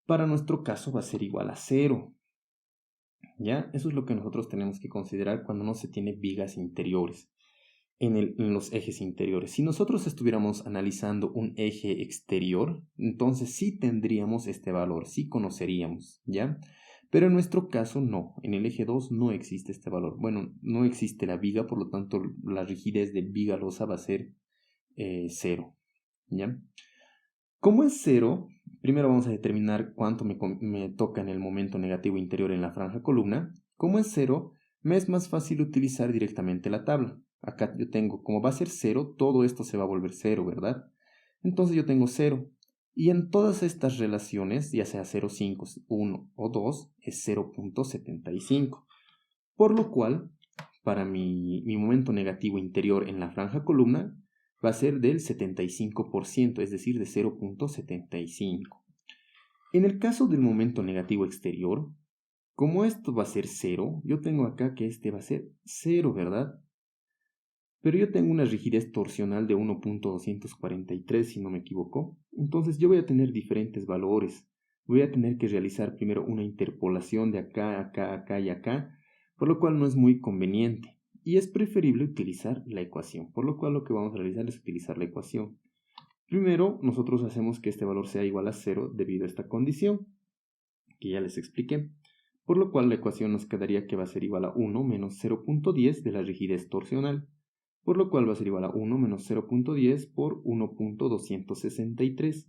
para nuestro caso va a ser igual a 0. ¿Ya? Eso es lo que nosotros tenemos que considerar cuando no se tiene vigas interiores en los ejes interiores. Si nosotros estuviéramos analizando un eje exterior, entonces sí tendríamos este valor, sí conoceríamos, ¿ya? Pero en nuestro caso no, en el eje 2 no existe este valor. Bueno, no existe la viga, por lo tanto la rigidez de viga losa va a ser 0, ¿ya? Como es 0, primero vamos a determinar cuánto me toca en el momento negativo interior en la franja columna. Como es 0, me es más fácil utilizar directamente la tabla. acá yo tengo, como va a ser 0, todo esto se va a volver 0, ¿verdad? Entonces yo tengo 0. Y en todas estas relaciones, ya sea 0, 5, 1 o 2, es 0.75. Por lo cual, para mi momento negativo interior en la franja columna, va a ser del 75%, es decir, de 0.75. En el caso del momento negativo exterior, como esto va a ser 0, yo tengo acá que este va a ser 0, ¿verdad? Pero yo tengo una rigidez torsional de 1.243, si no me equivoco. Entonces yo voy a tener diferentes valores. Voy a tener que realizar primero una interpolación de acá, acá, acá y acá, por lo cual no es muy conveniente. Y es preferible utilizar la ecuación, por lo cual lo que vamos a realizar es utilizar la ecuación. Primero, nosotros hacemos que este valor sea igual a 0 debido a esta condición, que ya les expliqué. Por lo cual la ecuación nos quedaría que va a ser igual a 1 menos 0.10 de la rigidez torsional, por lo cual va a ser igual a 1 menos 0.10 por 1.263,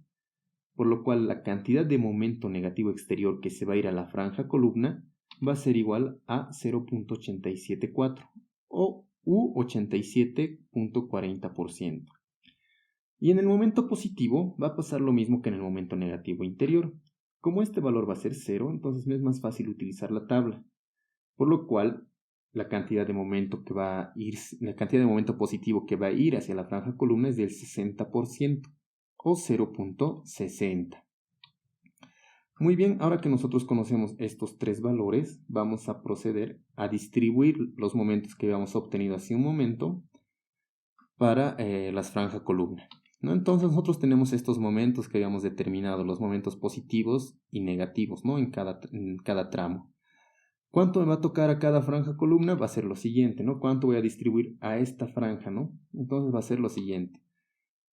por lo cual la cantidad de momento negativo exterior que se va a ir a la franja columna va a ser igual a 0.874 o 87.40%. Y en el momento positivo va a pasar lo mismo que en el momento negativo interior. Como este valor va a ser 0, entonces me es más fácil utilizar la tabla, por lo cual la cantidad de momento positivo que va a ir hacia la franja columna es del 60% o 0.60. Muy bien, ahora que nosotros conocemos estos tres valores, vamos a proceder a distribuir los momentos que habíamos obtenido hace un momento para las franjas columna, ¿no? Entonces nosotros tenemos estos momentos que habíamos determinado, los momentos positivos y negativos, ¿no? en cada tramo. ¿Cuánto me va a tocar a cada franja columna? Va a ser lo siguiente, ¿no? ¿Cuánto voy a distribuir a esta franja, ¿no? Entonces va a ser lo siguiente.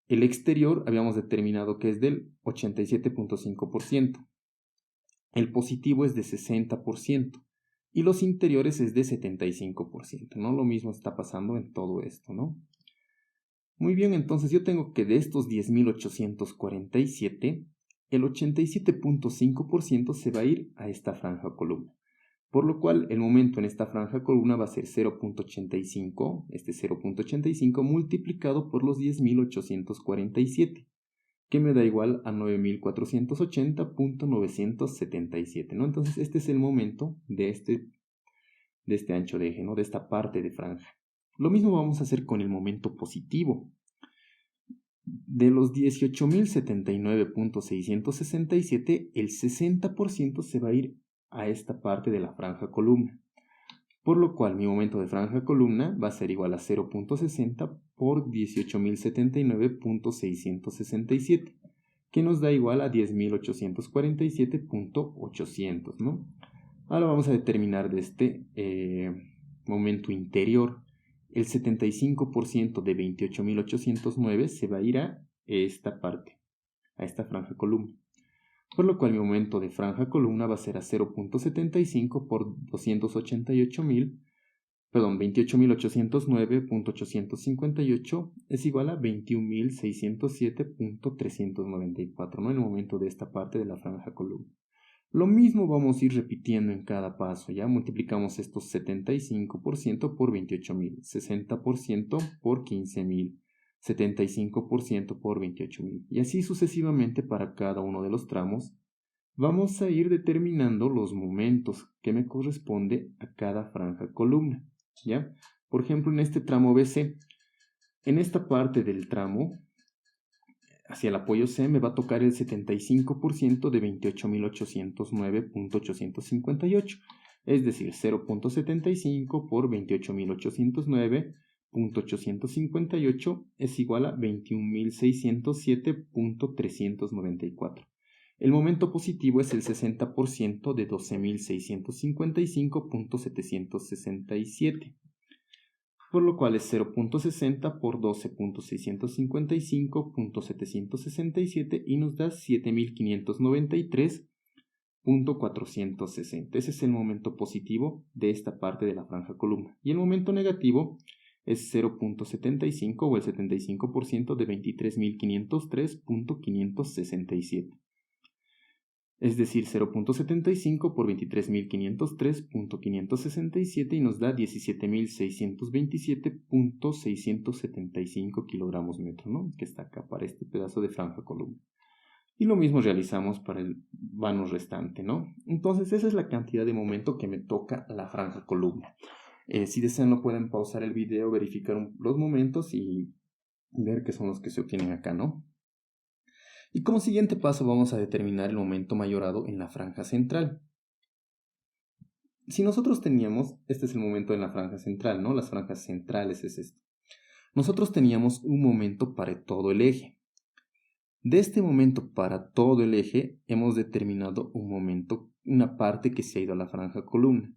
El exterior habíamos determinado que es del 87.5%. El positivo es de 60%. Y los interiores es de 75%, ¿no? Lo mismo está pasando en todo esto, ¿no? Muy bien, entonces yo tengo que de estos 10.847, el 87.5% se va a ir a esta franja columna. Por lo cual el momento en esta franja columna va a ser 0.85, este 0.85 multiplicado por los 10.847, que me da igual a 9.480.977, ¿no? Entonces este es el momento de este ancho de eje, ¿no? De esta parte de franja. Lo mismo vamos a hacer con el momento positivo. De los 18.079.667, el 60% se va a ir a esta parte de la franja columna. Por lo cual mi momento de franja columna va a ser igual a 0.60 por 18.079.667, que nos da igual a 10.847.800, ¿no? Ahora vamos a determinar de este momento interior. El 75% de 28.809 se va a ir a esta parte, a esta franja columna. Por lo cual mi momento de franja columna va a ser a 0.75 por 28.809.858 es igual a 21.607.394, ¿no? En el momento de esta parte de la franja columna. Lo mismo vamos a ir repitiendo en cada paso, ¿ya? Multiplicamos estos 75% por 28.000, 60% por 15.000, 75% por 28.000. Y así sucesivamente para cada uno de los tramos. Vamos a ir determinando los momentos que me corresponde a cada franja columna, ¿ya? Por ejemplo, en este tramo BC, en esta parte del tramo, hacia el apoyo C, me va a tocar el 75% de 28.809.858, es decir, 0.75 por 28.809.858 es igual a 21.607.394. El momento positivo es el 60% de 12.655.767. Por lo cual es 0.60 por 12.655.767 y nos da 7.593.460. Ese es el momento positivo de esta parte de la franja columna. Y el momento negativo es 0.75 o el 75% de 23.503.567. es decir, 0.75 por 23.503.567 y nos da 17.627.675 kilogramos metro, ¿no? Que está acá para este pedazo de franja columna. Y lo mismo realizamos para el vano restante, ¿no? Entonces, esa es la cantidad de momento que me toca la franja columna. Si desean, lo pueden pausar el video, verificar los momentos y ver qué son los que se obtienen acá, ¿no? Y como siguiente paso vamos a determinar el momento mayorado en la franja central. Si nosotros teníamos, este es el momento en la franja central, ¿no? Las franjas centrales es esto. Nosotros teníamos un momento para todo el eje. De este momento para todo el eje hemos determinado un momento, una parte que se ha ido a la franja columna.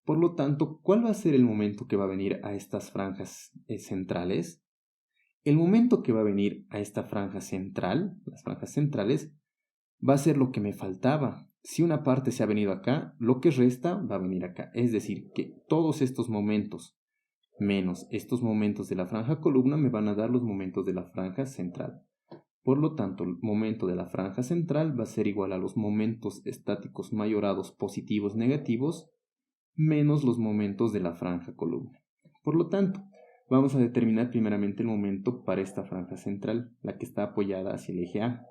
Por lo tanto, ¿cuál va a ser el momento que va a venir a estas franjas centrales? El momento que va a venir a esta franja central, las franjas centrales, va a ser lo que me faltaba. Si una parte se ha venido acá, lo que resta va a venir acá. Es decir, que todos estos momentos menos estos momentos de la franja columna me van a dar los momentos de la franja central. Por lo tanto, el momento de la franja central va a ser igual a los momentos estáticos mayorados positivos negativos menos los momentos de la franja columna. Por lo tanto, vamos a determinar primeramente el momento para esta franja central, la que está apoyada hacia el eje A.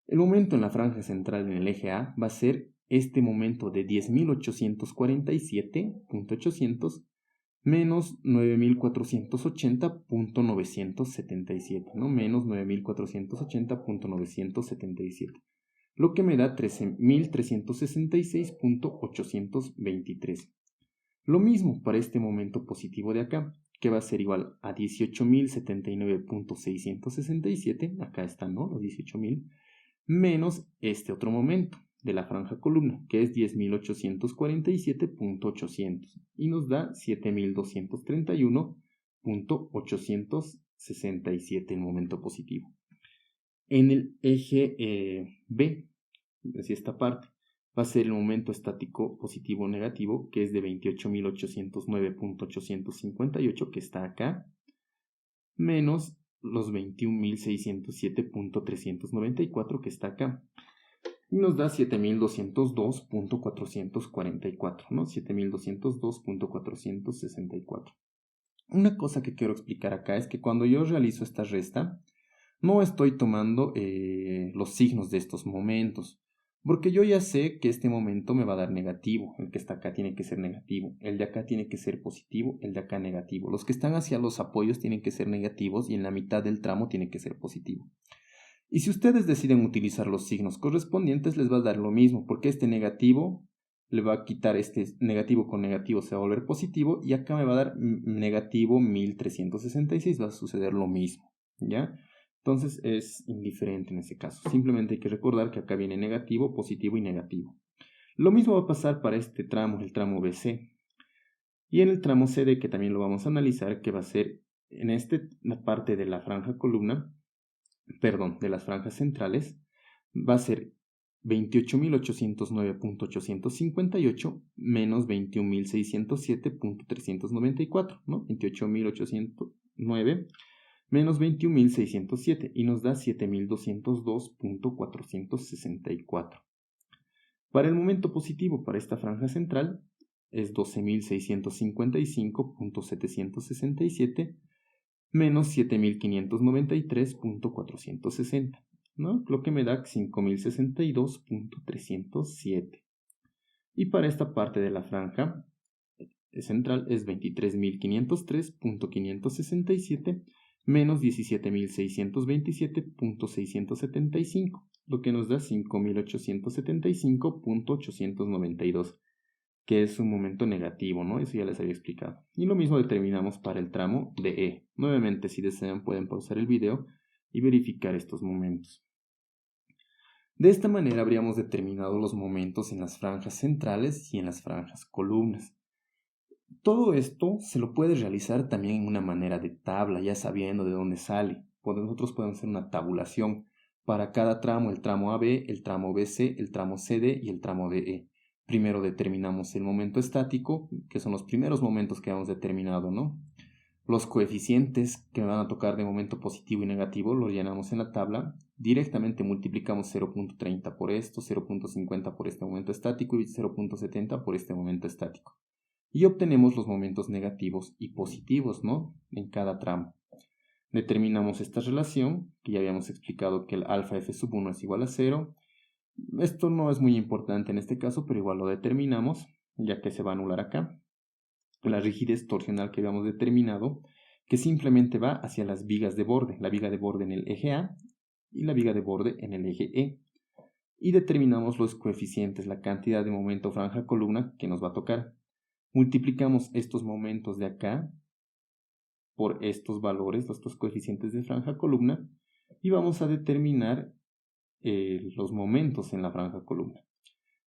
El momento en la franja central en el eje A va a ser este momento de 10.847.800 menos 9.480.977, ¿no? Menos 9.480.977, lo que me da 13.366.823. Lo mismo para este momento positivo de acá, que va a ser igual a 18.079.667, acá están, ¿no? Los 18.000, menos este otro momento de la franja columna, que es 10.847.800, y nos da 7.231.867 el momento positivo. En el eje B, así esta parte, va a ser el momento estático positivo o negativo, que es de 28.809.858, que está acá, menos los 21.607.394, que está acá. Y nos da 7.202.444, ¿no? 7.202.464. Una cosa que quiero explicar acá es que cuando yo realizo esta resta, no estoy tomando los signos de estos momentos, porque yo ya sé que este momento me va a dar negativo, el que está acá tiene que ser negativo, el de acá tiene que ser positivo, el de acá negativo. Los que están hacia los apoyos tienen que ser negativos y en la mitad del tramo tiene que ser positivo. Y si ustedes deciden utilizar los signos correspondientes, les va a dar lo mismo, porque este negativo le va a quitar este negativo con negativo, se va a volver positivo, y acá me va a dar negativo 1366, va a suceder lo mismo, ¿ya? Entonces es indiferente en ese caso, simplemente hay que recordar que acá viene negativo, positivo y negativo. Lo mismo va a pasar para este tramo, el tramo BC. Y en el tramo CD, que también lo vamos a analizar, que va a ser en la parte de la franja columna, de las franjas centrales, va a ser 28.809.858 menos 21.607.394, ¿no? 28.809 menos 21.607 y nos da 7.202.464. Para el momento positivo para esta franja central es 12.655.767 menos 7.593.460, ¿no? Lo que me da 5.062.307. Y para esta parte de la franja central es 23.503.567 menos 17.627.675, lo que nos da 5.875.892, que es un momento negativo, ¿no? Eso ya les había explicado. Y lo mismo determinamos para el tramo de E. Nuevamente, si desean, pueden pausar el video y verificar estos momentos. De esta manera habríamos determinado los momentos en las franjas centrales y en las franjas columnas. Todo esto se lo puede realizar también en una manera de tabla, ya sabiendo de dónde sale. Nosotros podemos hacer una tabulación para cada tramo, el tramo AB, el tramo BC, el tramo CD y el tramo DE. Primero determinamos el momento estático, que son los primeros momentos que hemos determinado, ¿no? Los coeficientes que me van a tocar de momento positivo y negativo los llenamos en la tabla. Directamente multiplicamos 0.30 por esto, 0.50 por este momento estático y 0.70 por este momento estático. Y obtenemos los momentos negativos y positivos, ¿no? En cada tramo. Determinamos esta relación, que ya habíamos explicado que el alfa f sub 1 es igual a 0. Esto no es muy importante en este caso, pero igual lo determinamos, ya que se va a anular acá. La rigidez torsional que habíamos determinado, que simplemente va hacia las vigas de borde, la viga de borde en el eje A y la viga de borde en el eje E. Y determinamos los coeficientes, la cantidad de momento franja columna que nos va a tocar. Multiplicamos estos momentos de acá por estos valores, estos coeficientes de franja columna, y vamos a determinar los momentos en la franja columna.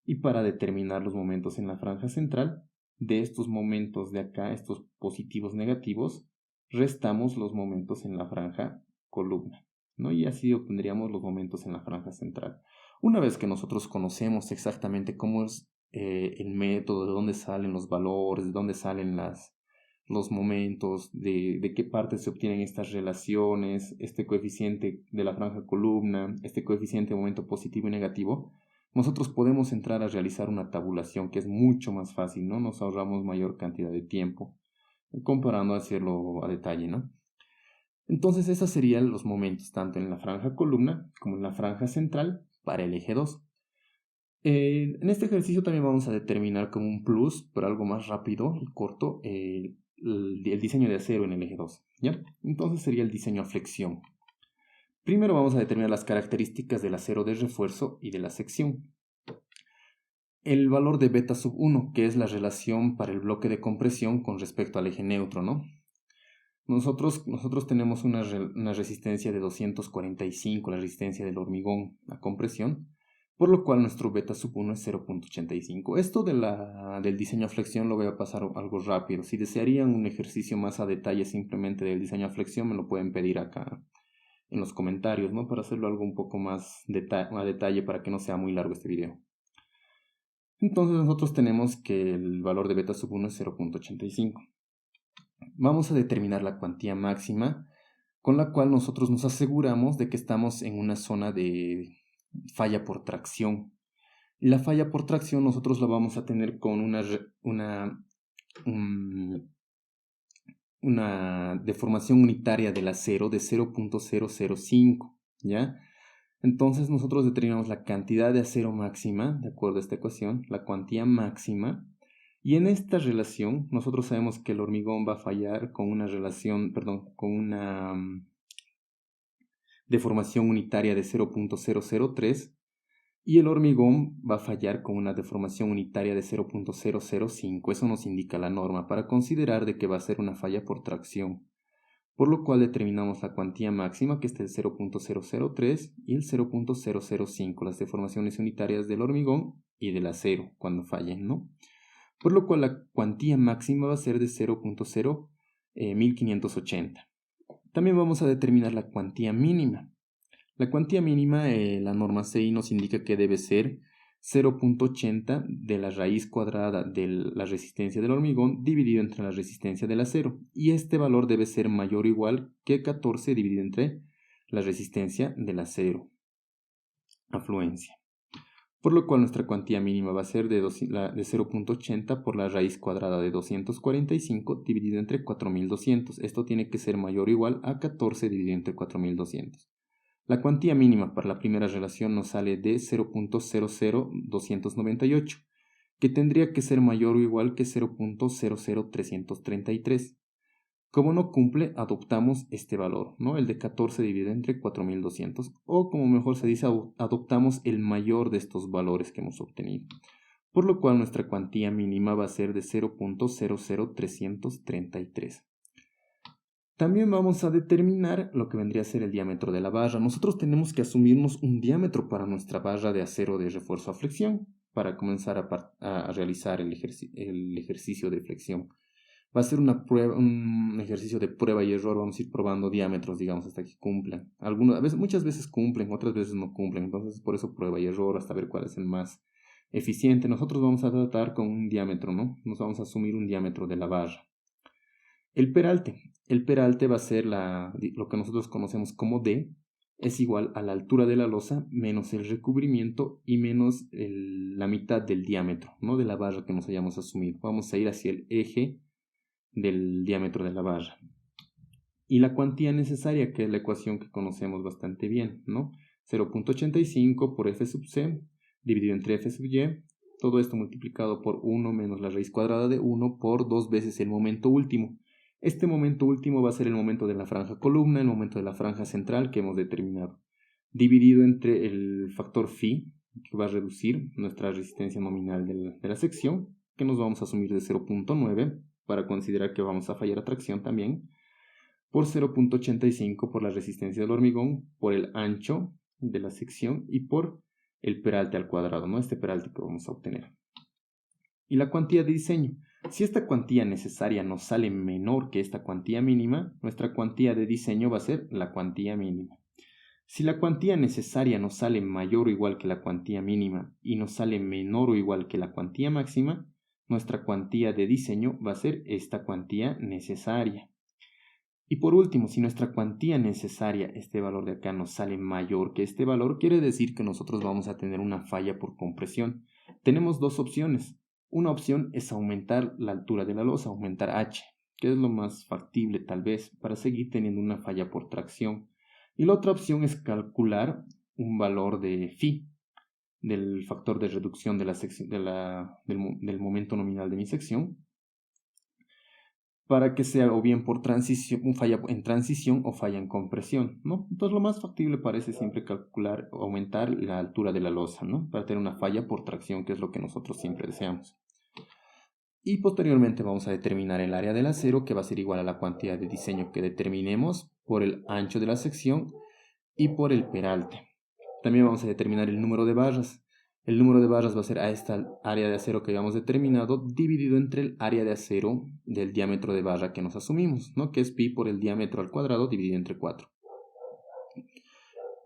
Y para determinar los momentos en la franja central, de estos momentos de acá, estos positivos negativos, restamos los momentos en la franja columna, ¿no? Y así obtendríamos los momentos en la franja central. Una vez que nosotros conocemos exactamente cómo es el método, de dónde salen los valores, de dónde salen los momentos, de qué parte se obtienen estas relaciones, este coeficiente de la franja columna, este coeficiente de momento positivo y negativo, nosotros podemos entrar a realizar una tabulación que es mucho más fácil, ¿no? Nos ahorramos mayor cantidad de tiempo comparando a hacerlo a detalle, ¿no? Entonces, esos serían los momentos tanto en la franja columna como en la franja central para el eje 2. En este ejercicio también vamos a determinar como un plus, pero algo más rápido y corto, el diseño de acero en el eje 2, ¿ya? Entonces sería el diseño a flexión. Primero vamos a determinar las características del acero de refuerzo y de la sección. El valor de beta sub 1, que es la relación para el bloque de compresión con respecto al eje neutro, ¿no? Nosotros tenemos una resistencia de 245, la resistencia del hormigón a compresión, por lo cual nuestro beta sub 1 es 0.85. Esto del diseño a flexión lo voy a pasar algo rápido. Si desearían un ejercicio más a detalle simplemente del diseño a flexión, me lo pueden pedir acá en los comentarios, ¿no? Para hacerlo algo un poco más a detalle para que no sea muy largo este video. Entonces nosotros tenemos que el valor de beta sub 1 es 0.85. Vamos a determinar la cuantía máxima con la cual nosotros nos aseguramos de que estamos en una zona de falla por tracción. Y la falla por tracción nosotros la vamos a tener con una deformación unitaria del acero de 0.005, ¿ya? Entonces nosotros determinamos la cantidad de acero máxima, de acuerdo a esta ecuación, la cuantía máxima, y en esta relación nosotros sabemos que el hormigón va a fallar con una deformación unitaria de 0.003 y el hormigón va a fallar con una deformación unitaria de 0.005. Eso nos indica la norma para considerar de que va a ser una falla por tracción, por lo cual determinamos la cuantía máxima, que es el 0.003 y el 0.005, las deformaciones unitarias del hormigón y del acero cuando fallen, ¿no? Por lo cual la cuantía máxima va a ser de 0.1580. También vamos a determinar la cuantía mínima. La cuantía mínima, la norma CI nos indica que debe ser 0.80 de la raíz cuadrada de la resistencia del hormigón dividido entre la resistencia del acero. Y este valor debe ser mayor o igual que 14 dividido entre la resistencia del acero. Afluencia. Por lo cual nuestra cuantía mínima va a ser de 0.80 por la raíz cuadrada de 245 dividido entre 4200. Esto tiene que ser mayor o igual a 14 dividido entre 4200. La cuantía mínima para la primera relación nos sale de 0.00298, que tendría que ser mayor o igual que 0.00333. Como no cumple, adoptamos este valor, ¿no? El de 14 dividido entre 4200, o como mejor se dice, adoptamos el mayor de estos valores que hemos obtenido. Por lo cual nuestra cuantía mínima va a ser de 0.00333. También vamos a determinar lo que vendría a ser el diámetro de la barra. Nosotros tenemos que asumirnos un diámetro para nuestra barra de acero de refuerzo a flexión para comenzar a realizar el ejercicio de flexión. Va a ser un ejercicio de prueba y error. Vamos a ir probando diámetros, digamos, hasta que cumplan. Muchas veces cumplen, otras veces no cumplen. Entonces, por eso prueba y error hasta ver cuál es el más eficiente. Nosotros vamos a tratar con un diámetro, ¿no? Nos vamos a asumir un diámetro de la barra. El peralte. El peralte va a ser lo que nosotros conocemos como D, es igual a la altura de la losa menos el recubrimiento y menos la mitad del diámetro, ¿no? De la barra que nos hayamos asumido. Vamos a ir hacia el eje del diámetro de la barra. Y la cuantía necesaria, que es la ecuación que conocemos bastante bien, ¿no? 0.85 por f sub c dividido entre f sub y, todo esto multiplicado por 1 menos la raíz cuadrada de 1 por 2 veces el momento último. Este momento último va a ser el momento de la franja columna, el momento de la franja central que hemos determinado, dividido entre el factor phi, que va a reducir nuestra resistencia nominal de la sección, que nos vamos a asumir de 0.9 para considerar que vamos a fallar a tracción también, por 0.85 por la resistencia del hormigón, por el ancho de la sección y por el peralte al cuadrado, ¿no? Este peralte que vamos a obtener. Y la cuantía de diseño. Si esta cuantía necesaria nos sale menor que esta cuantía mínima, nuestra cuantía de diseño va a ser la cuantía mínima. Si la cuantía necesaria nos sale mayor o igual que la cuantía mínima y nos sale menor o igual que la cuantía máxima, nuestra cuantía de diseño va a ser esta cuantía necesaria. Y por último, si nuestra cuantía necesaria, este valor de acá, nos sale mayor que este valor, quiere decir que nosotros vamos a tener una falla por compresión. Tenemos dos opciones. Una opción es aumentar la altura de la losa, aumentar H, que es lo más factible tal vez para seguir teniendo una falla por tracción. Y la otra opción es calcular un valor de phi, del factor de reducción de del momento nominal de mi sección, para que sea o bien por transición, un falla en transición o falla en compresión, ¿no? Entonces lo más factible parece siempre calcular o aumentar la altura de la losa, ¿no? Para tener una falla por tracción, que es lo que nosotros siempre deseamos. Y posteriormente vamos a determinar el área del acero, que va a ser igual a la cantidad de diseño que determinemos por el ancho de la sección y por el peralte. También vamos a determinar el número de barras. El número de barras va a ser a esta área de acero que habíamos determinado dividido entre el área de acero del diámetro de barra que nos asumimos, ¿no? Que es pi por el diámetro al cuadrado dividido entre 4.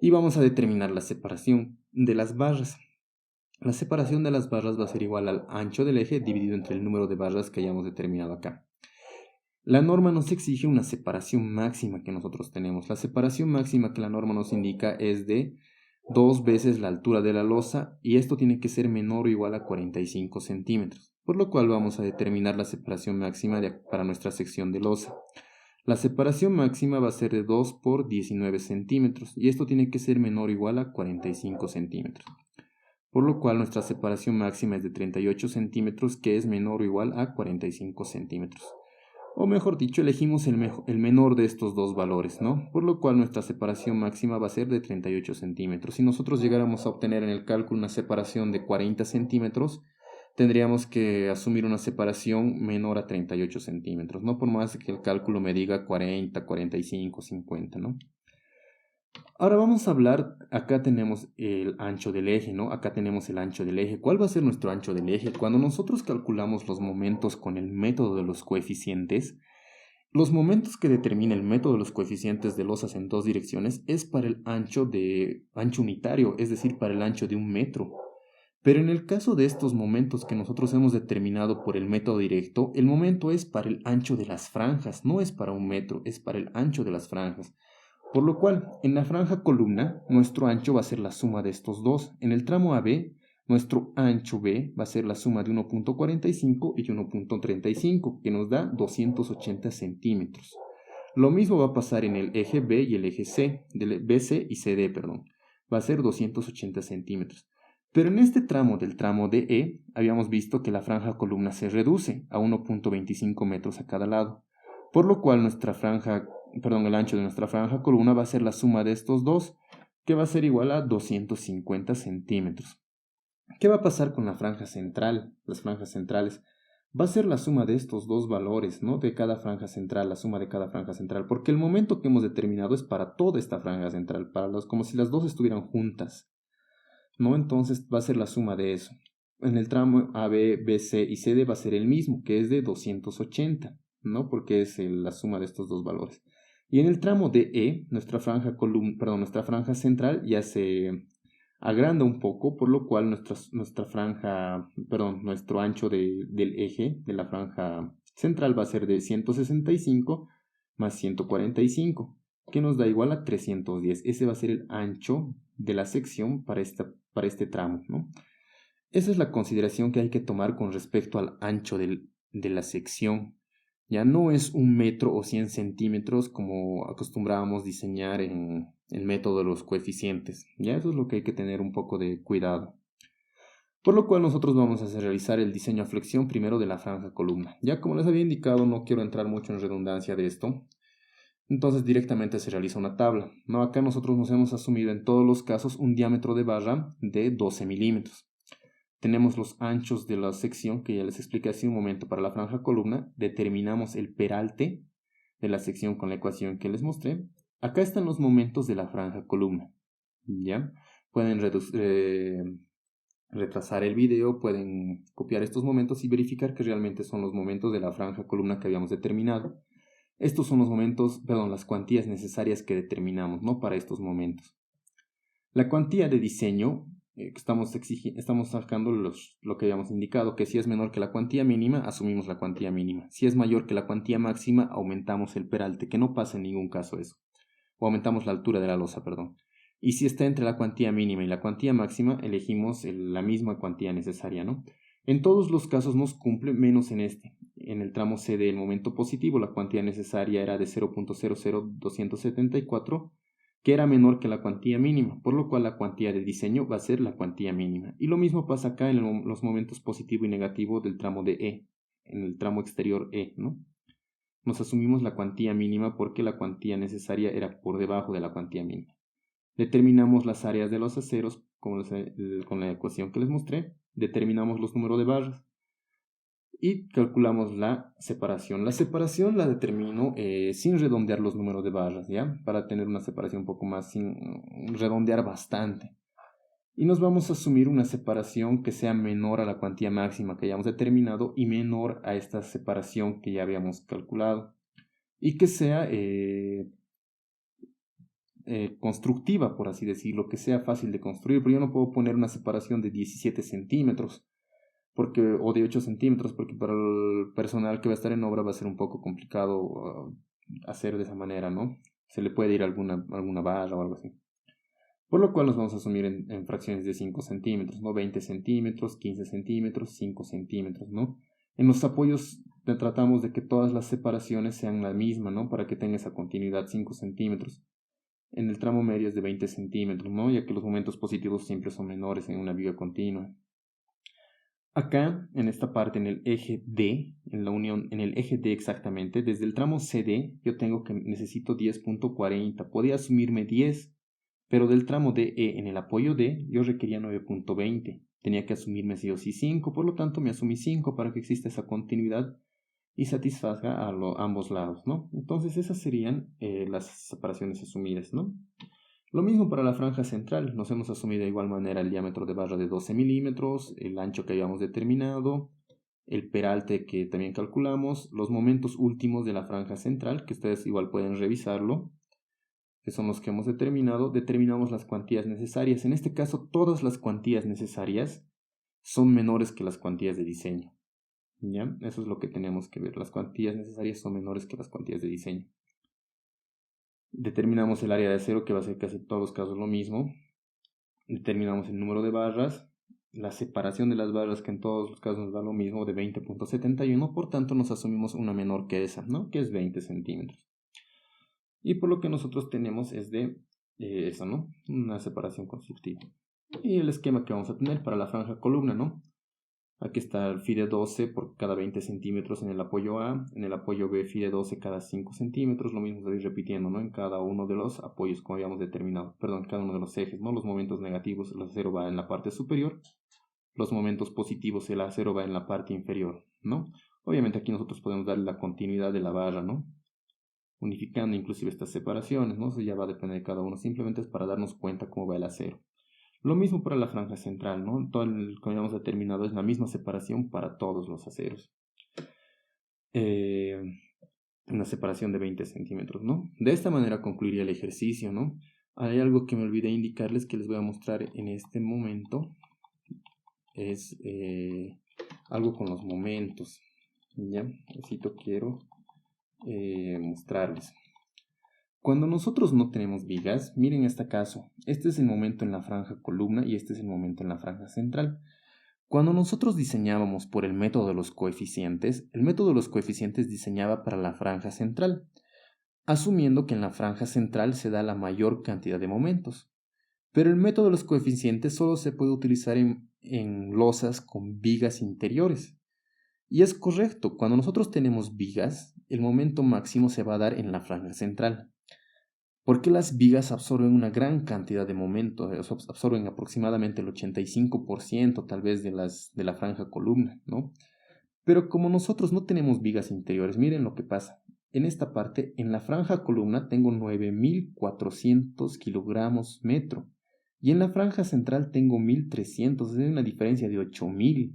Y vamos a determinar la separación de las barras. La separación de las barras va a ser igual al ancho del eje dividido entre el número de barras que hayamos determinado acá. La norma nos exige una separación máxima que nosotros tenemos. La separación máxima que la norma nos indica es de 2 veces la altura de la losa y esto tiene que ser menor o igual a 45 centímetros, por lo cual vamos a determinar la separación máxima para nuestra sección de losa. La separación máxima va a ser de 2 por 19 centímetros y esto tiene que ser menor o igual a 45 centímetros, por lo cual nuestra separación máxima es de 38 centímetros, que es menor o igual a 45 centímetros. O mejor dicho, elegimos el menor de estos dos valores, ¿no? Por lo cual nuestra separación máxima va a ser de 38 centímetros. Si nosotros llegáramos a obtener en el cálculo una separación de 40 centímetros, tendríamos que asumir una separación menor a 38 centímetros, ¿no? Por más que el cálculo me diga 40, 45, 50, ¿no? Ahora vamos a hablar, acá tenemos el ancho del eje, ¿no? Acá tenemos el ancho del eje. ¿Cuál va a ser nuestro ancho del eje? Cuando nosotros calculamos los momentos con el método de los coeficientes, los momentos que determina el método de los coeficientes de losas en dos direcciones es para el ancho unitario, es decir, para el ancho de 1 metro. Pero en el caso de estos momentos que nosotros hemos determinado por el método directo, el momento es para el ancho de las franjas, no es para 1 metro, es para el ancho de las franjas. Por lo cual, en la franja columna, nuestro ancho va a ser la suma de estos dos. En el tramo AB, nuestro ancho B va a ser la suma de 1.45 y 1.35, que nos da 280 centímetros. Lo mismo va a pasar en el eje B y el eje C, del BC y CD, perdón. Va a ser 280 centímetros. Pero en este tramo del tramo DE, habíamos visto que la franja columna se reduce a 1.25 metros a cada lado. Por lo cual el ancho de nuestra franja columna va a ser la suma de estos dos, que va a ser igual a 250 centímetros. ¿Qué va a pasar con la franja central? Las franjas centrales. Va a ser la suma de estos dos valores, ¿no? De cada franja central, la suma de cada franja central, porque el momento que hemos determinado es para toda esta franja central, como si las dos estuvieran juntas, ¿no? Entonces va a ser la suma de eso. En el tramo AB, BC y CD va a ser el mismo, que es de 280, ¿no? Porque es la suma de estos dos valores. Y en el tramo DE, nuestra franja central ya se agranda un poco, por lo cual nuestro ancho del eje de la franja central va a ser de 165 más 145, que nos da igual a 310. Ese va a ser el ancho de la sección para este tramo, ¿no? Esa es la consideración que hay que tomar con respecto al ancho de la sección. Ya no es 1 metro o 100 centímetros como acostumbrábamos diseñar en el método de los coeficientes. Ya eso es lo que hay que tener un poco de cuidado. Por lo cual nosotros vamos a realizar el diseño a flexión primero de la franja columna. Ya como les había indicado, no quiero entrar mucho en redundancia de esto. Entonces directamente se realiza una tabla. ¿No? Acá nosotros nos hemos asumido en todos los casos un diámetro de barra de 12 milímetros. Tenemos los anchos de la sección que ya les expliqué hace un momento para la franja columna. Determinamos el peralte de la sección con la ecuación que les mostré. Acá están los momentos de la franja columna. ¿Ya? Pueden retrasar el video, pueden copiar estos momentos y verificar que realmente son los momentos de la franja columna que habíamos determinado. Estos son los momentos, las cuantías necesarias que determinamos, ¿no? Para estos momentos. La cuantía de diseño que estamos sacando lo que habíamos indicado, que si es menor que la cuantía mínima, asumimos la cuantía mínima. Si es mayor que la cuantía máxima, aumentamos el peralte, que no pasa en ningún caso eso. O aumentamos la altura de la losa, perdón. Y si está entre la cuantía mínima y la cuantía máxima, elegimos la misma cuantía necesaria, ¿no? En todos los casos nos cumple, menos en este. En el tramo C del momento positivo, la cuantía necesaria era de 0.00274, que era menor que la cuantía mínima, por lo cual la cuantía de diseño va a ser la cuantía mínima. Y lo mismo pasa acá en los momentos positivo y negativo del tramo de E, en el tramo exterior E, ¿no? Nos asumimos la cuantía mínima porque la cuantía necesaria era por debajo de la cuantía mínima. Determinamos las áreas de los aceros con la ecuación que les mostré. Determinamos los números de barras y calculamos la separación. La separación la determino sin redondear los números de barras, ¿ya? Para tener una separación un poco más, sin redondear bastante. Y nos vamos a asumir una separación que sea menor a la cuantía máxima que hayamos determinado y menor a esta separación que ya habíamos calculado. Y que sea constructiva, por así decirlo, que sea fácil de construir. Pero yo no puedo poner una separación de 17 centímetros o de 8 centímetros, porque para el personal que va a estar en obra va a ser un poco complicado hacer de esa manera, ¿no? Se le puede ir alguna barra o algo así. Por lo cual nos vamos a asumir en fracciones de 5 centímetros, ¿no? 20 centímetros, 15 centímetros, 5 centímetros, ¿no? En los apoyos tratamos de que todas las separaciones sean la misma, ¿no? Para que tenga esa continuidad, 5 centímetros. En el tramo medio es de 20 centímetros, ¿no? Ya que los momentos positivos siempre son menores en una viga continua. Acá, en esta parte, en el eje D, en la unión, en el eje D exactamente, desde el tramo CD, yo necesito 10.40. Podía asumirme 10, pero del tramo DE en el apoyo D, yo requería 9.20. Tenía que asumirme sí o sí 5, por lo tanto me asumí 5 para que exista esa continuidad y satisfaga a ambos lados, ¿no? Entonces esas serían las separaciones asumidas, ¿no? Lo mismo para la franja central, nos hemos asumido de igual manera el diámetro de barra de 12 milímetros, el ancho que habíamos determinado, el peralte que también calculamos, los momentos últimos de la franja central, que ustedes igual pueden revisarlo, que son los que hemos determinado. Determinamos las cuantías necesarias. En este caso, todas las cuantías necesarias son menores que las cuantías de diseño. ¿Ya? Eso es lo que tenemos que ver. Las cuantías necesarias son menores que las cuantías de diseño. Determinamos el área de acero, que va a ser casi en todos los casos lo mismo. Determinamos el número de barras, la separación de las barras, que en todos los casos nos da lo mismo, de 20.71, por tanto nos asumimos una menor que esa, ¿no? Que es 20 centímetros. Y por lo que nosotros tenemos es de eso, ¿no? Una separación constructiva. Y el esquema que vamos a tener para la franja columna, ¿no? Aquí está el FI de 12 por cada 20 centímetros en el apoyo A, en el apoyo B FI de 12 cada 5 centímetros, lo mismo se va repitiendo, ¿no? En cada uno de los apoyos como habíamos determinado, cada uno de los ejes, ¿no? Los momentos negativos, el acero va en la parte superior, los momentos positivos, el acero va en la parte inferior, ¿no? Obviamente aquí nosotros podemos darle la continuidad de la barra, ¿no? Unificando inclusive estas separaciones, ¿no? Eso ya va a depender de cada uno, simplemente es para darnos cuenta cómo va el acero. Lo mismo para la franja central, ¿no? Todo como ya hemos determinado, es la misma separación para todos los aceros. Una separación de 20 centímetros, ¿no? De esta manera concluiría el ejercicio, ¿no? Hay algo que me olvidé indicarles que les voy a mostrar en este momento. Es algo con los momentos, Ya, quiero mostrarles. Cuando nosotros no tenemos vigas, miren este caso. Este es el momento en la franja columna y este es el momento en la franja central. Cuando nosotros diseñábamos por el método de los coeficientes, el método de los coeficientes diseñaba para la franja central, asumiendo que en la franja central se da la mayor cantidad de momentos. Pero el método de los coeficientes solo se puede utilizar en losas con vigas interiores. Y es correcto, cuando nosotros tenemos vigas, el momento máximo se va a dar en la franja central. Porque las vigas absorben una gran cantidad de momento, absorben aproximadamente el 85% tal vez de la franja columna, ¿no? Pero como nosotros no tenemos vigas interiores, miren lo que pasa. En esta parte, en la franja columna, tengo 9.400 kilogramos metro. Y en la franja central tengo 1.300, es una diferencia de 8.000.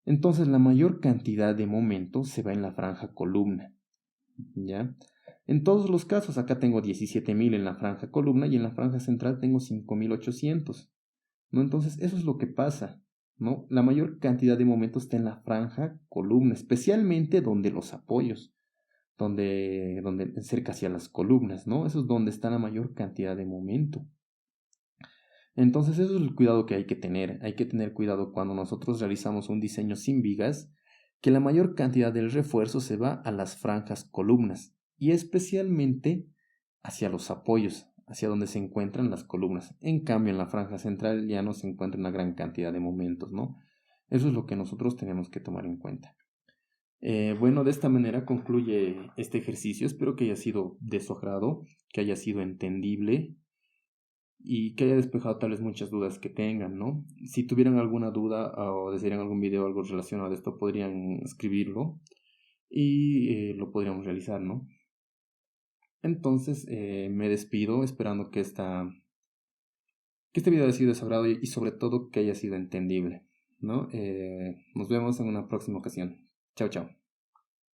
Entonces la mayor cantidad de momento se va en la franja columna, ¿ya? En todos los casos, acá tengo 17.000 en la franja columna y en la franja central tengo 5.800, ¿no? Entonces, eso es lo que pasa, ¿no? La mayor cantidad de momentos está en la franja columna, especialmente donde los apoyos, donde cerca hacia las columnas, ¿no? Eso es donde está la mayor cantidad de momento. Entonces, eso es el cuidado que hay que tener. Hay que tener cuidado cuando nosotros realizamos un diseño sin vigas, que la mayor cantidad del refuerzo se va a las franjas columnas y especialmente hacia los apoyos, hacia donde se encuentran las columnas. En cambio, en la franja central ya no se encuentra una gran cantidad de momentos, ¿no? Eso es lo que nosotros tenemos que tomar en cuenta. Bueno, de esta manera concluye este ejercicio. Espero que haya sido de su agrado, que haya sido entendible y que haya despejado tal vez muchas dudas que tengan, ¿no? Si tuvieran alguna duda o desearían algún video o algo relacionado a esto, podrían escribirlo y lo podríamos realizar, ¿no? Entonces me despido esperando que este video haya sido de su agrado y sobre todo que haya sido entendible, ¿no? Nos vemos en una próxima ocasión. Chao, chao.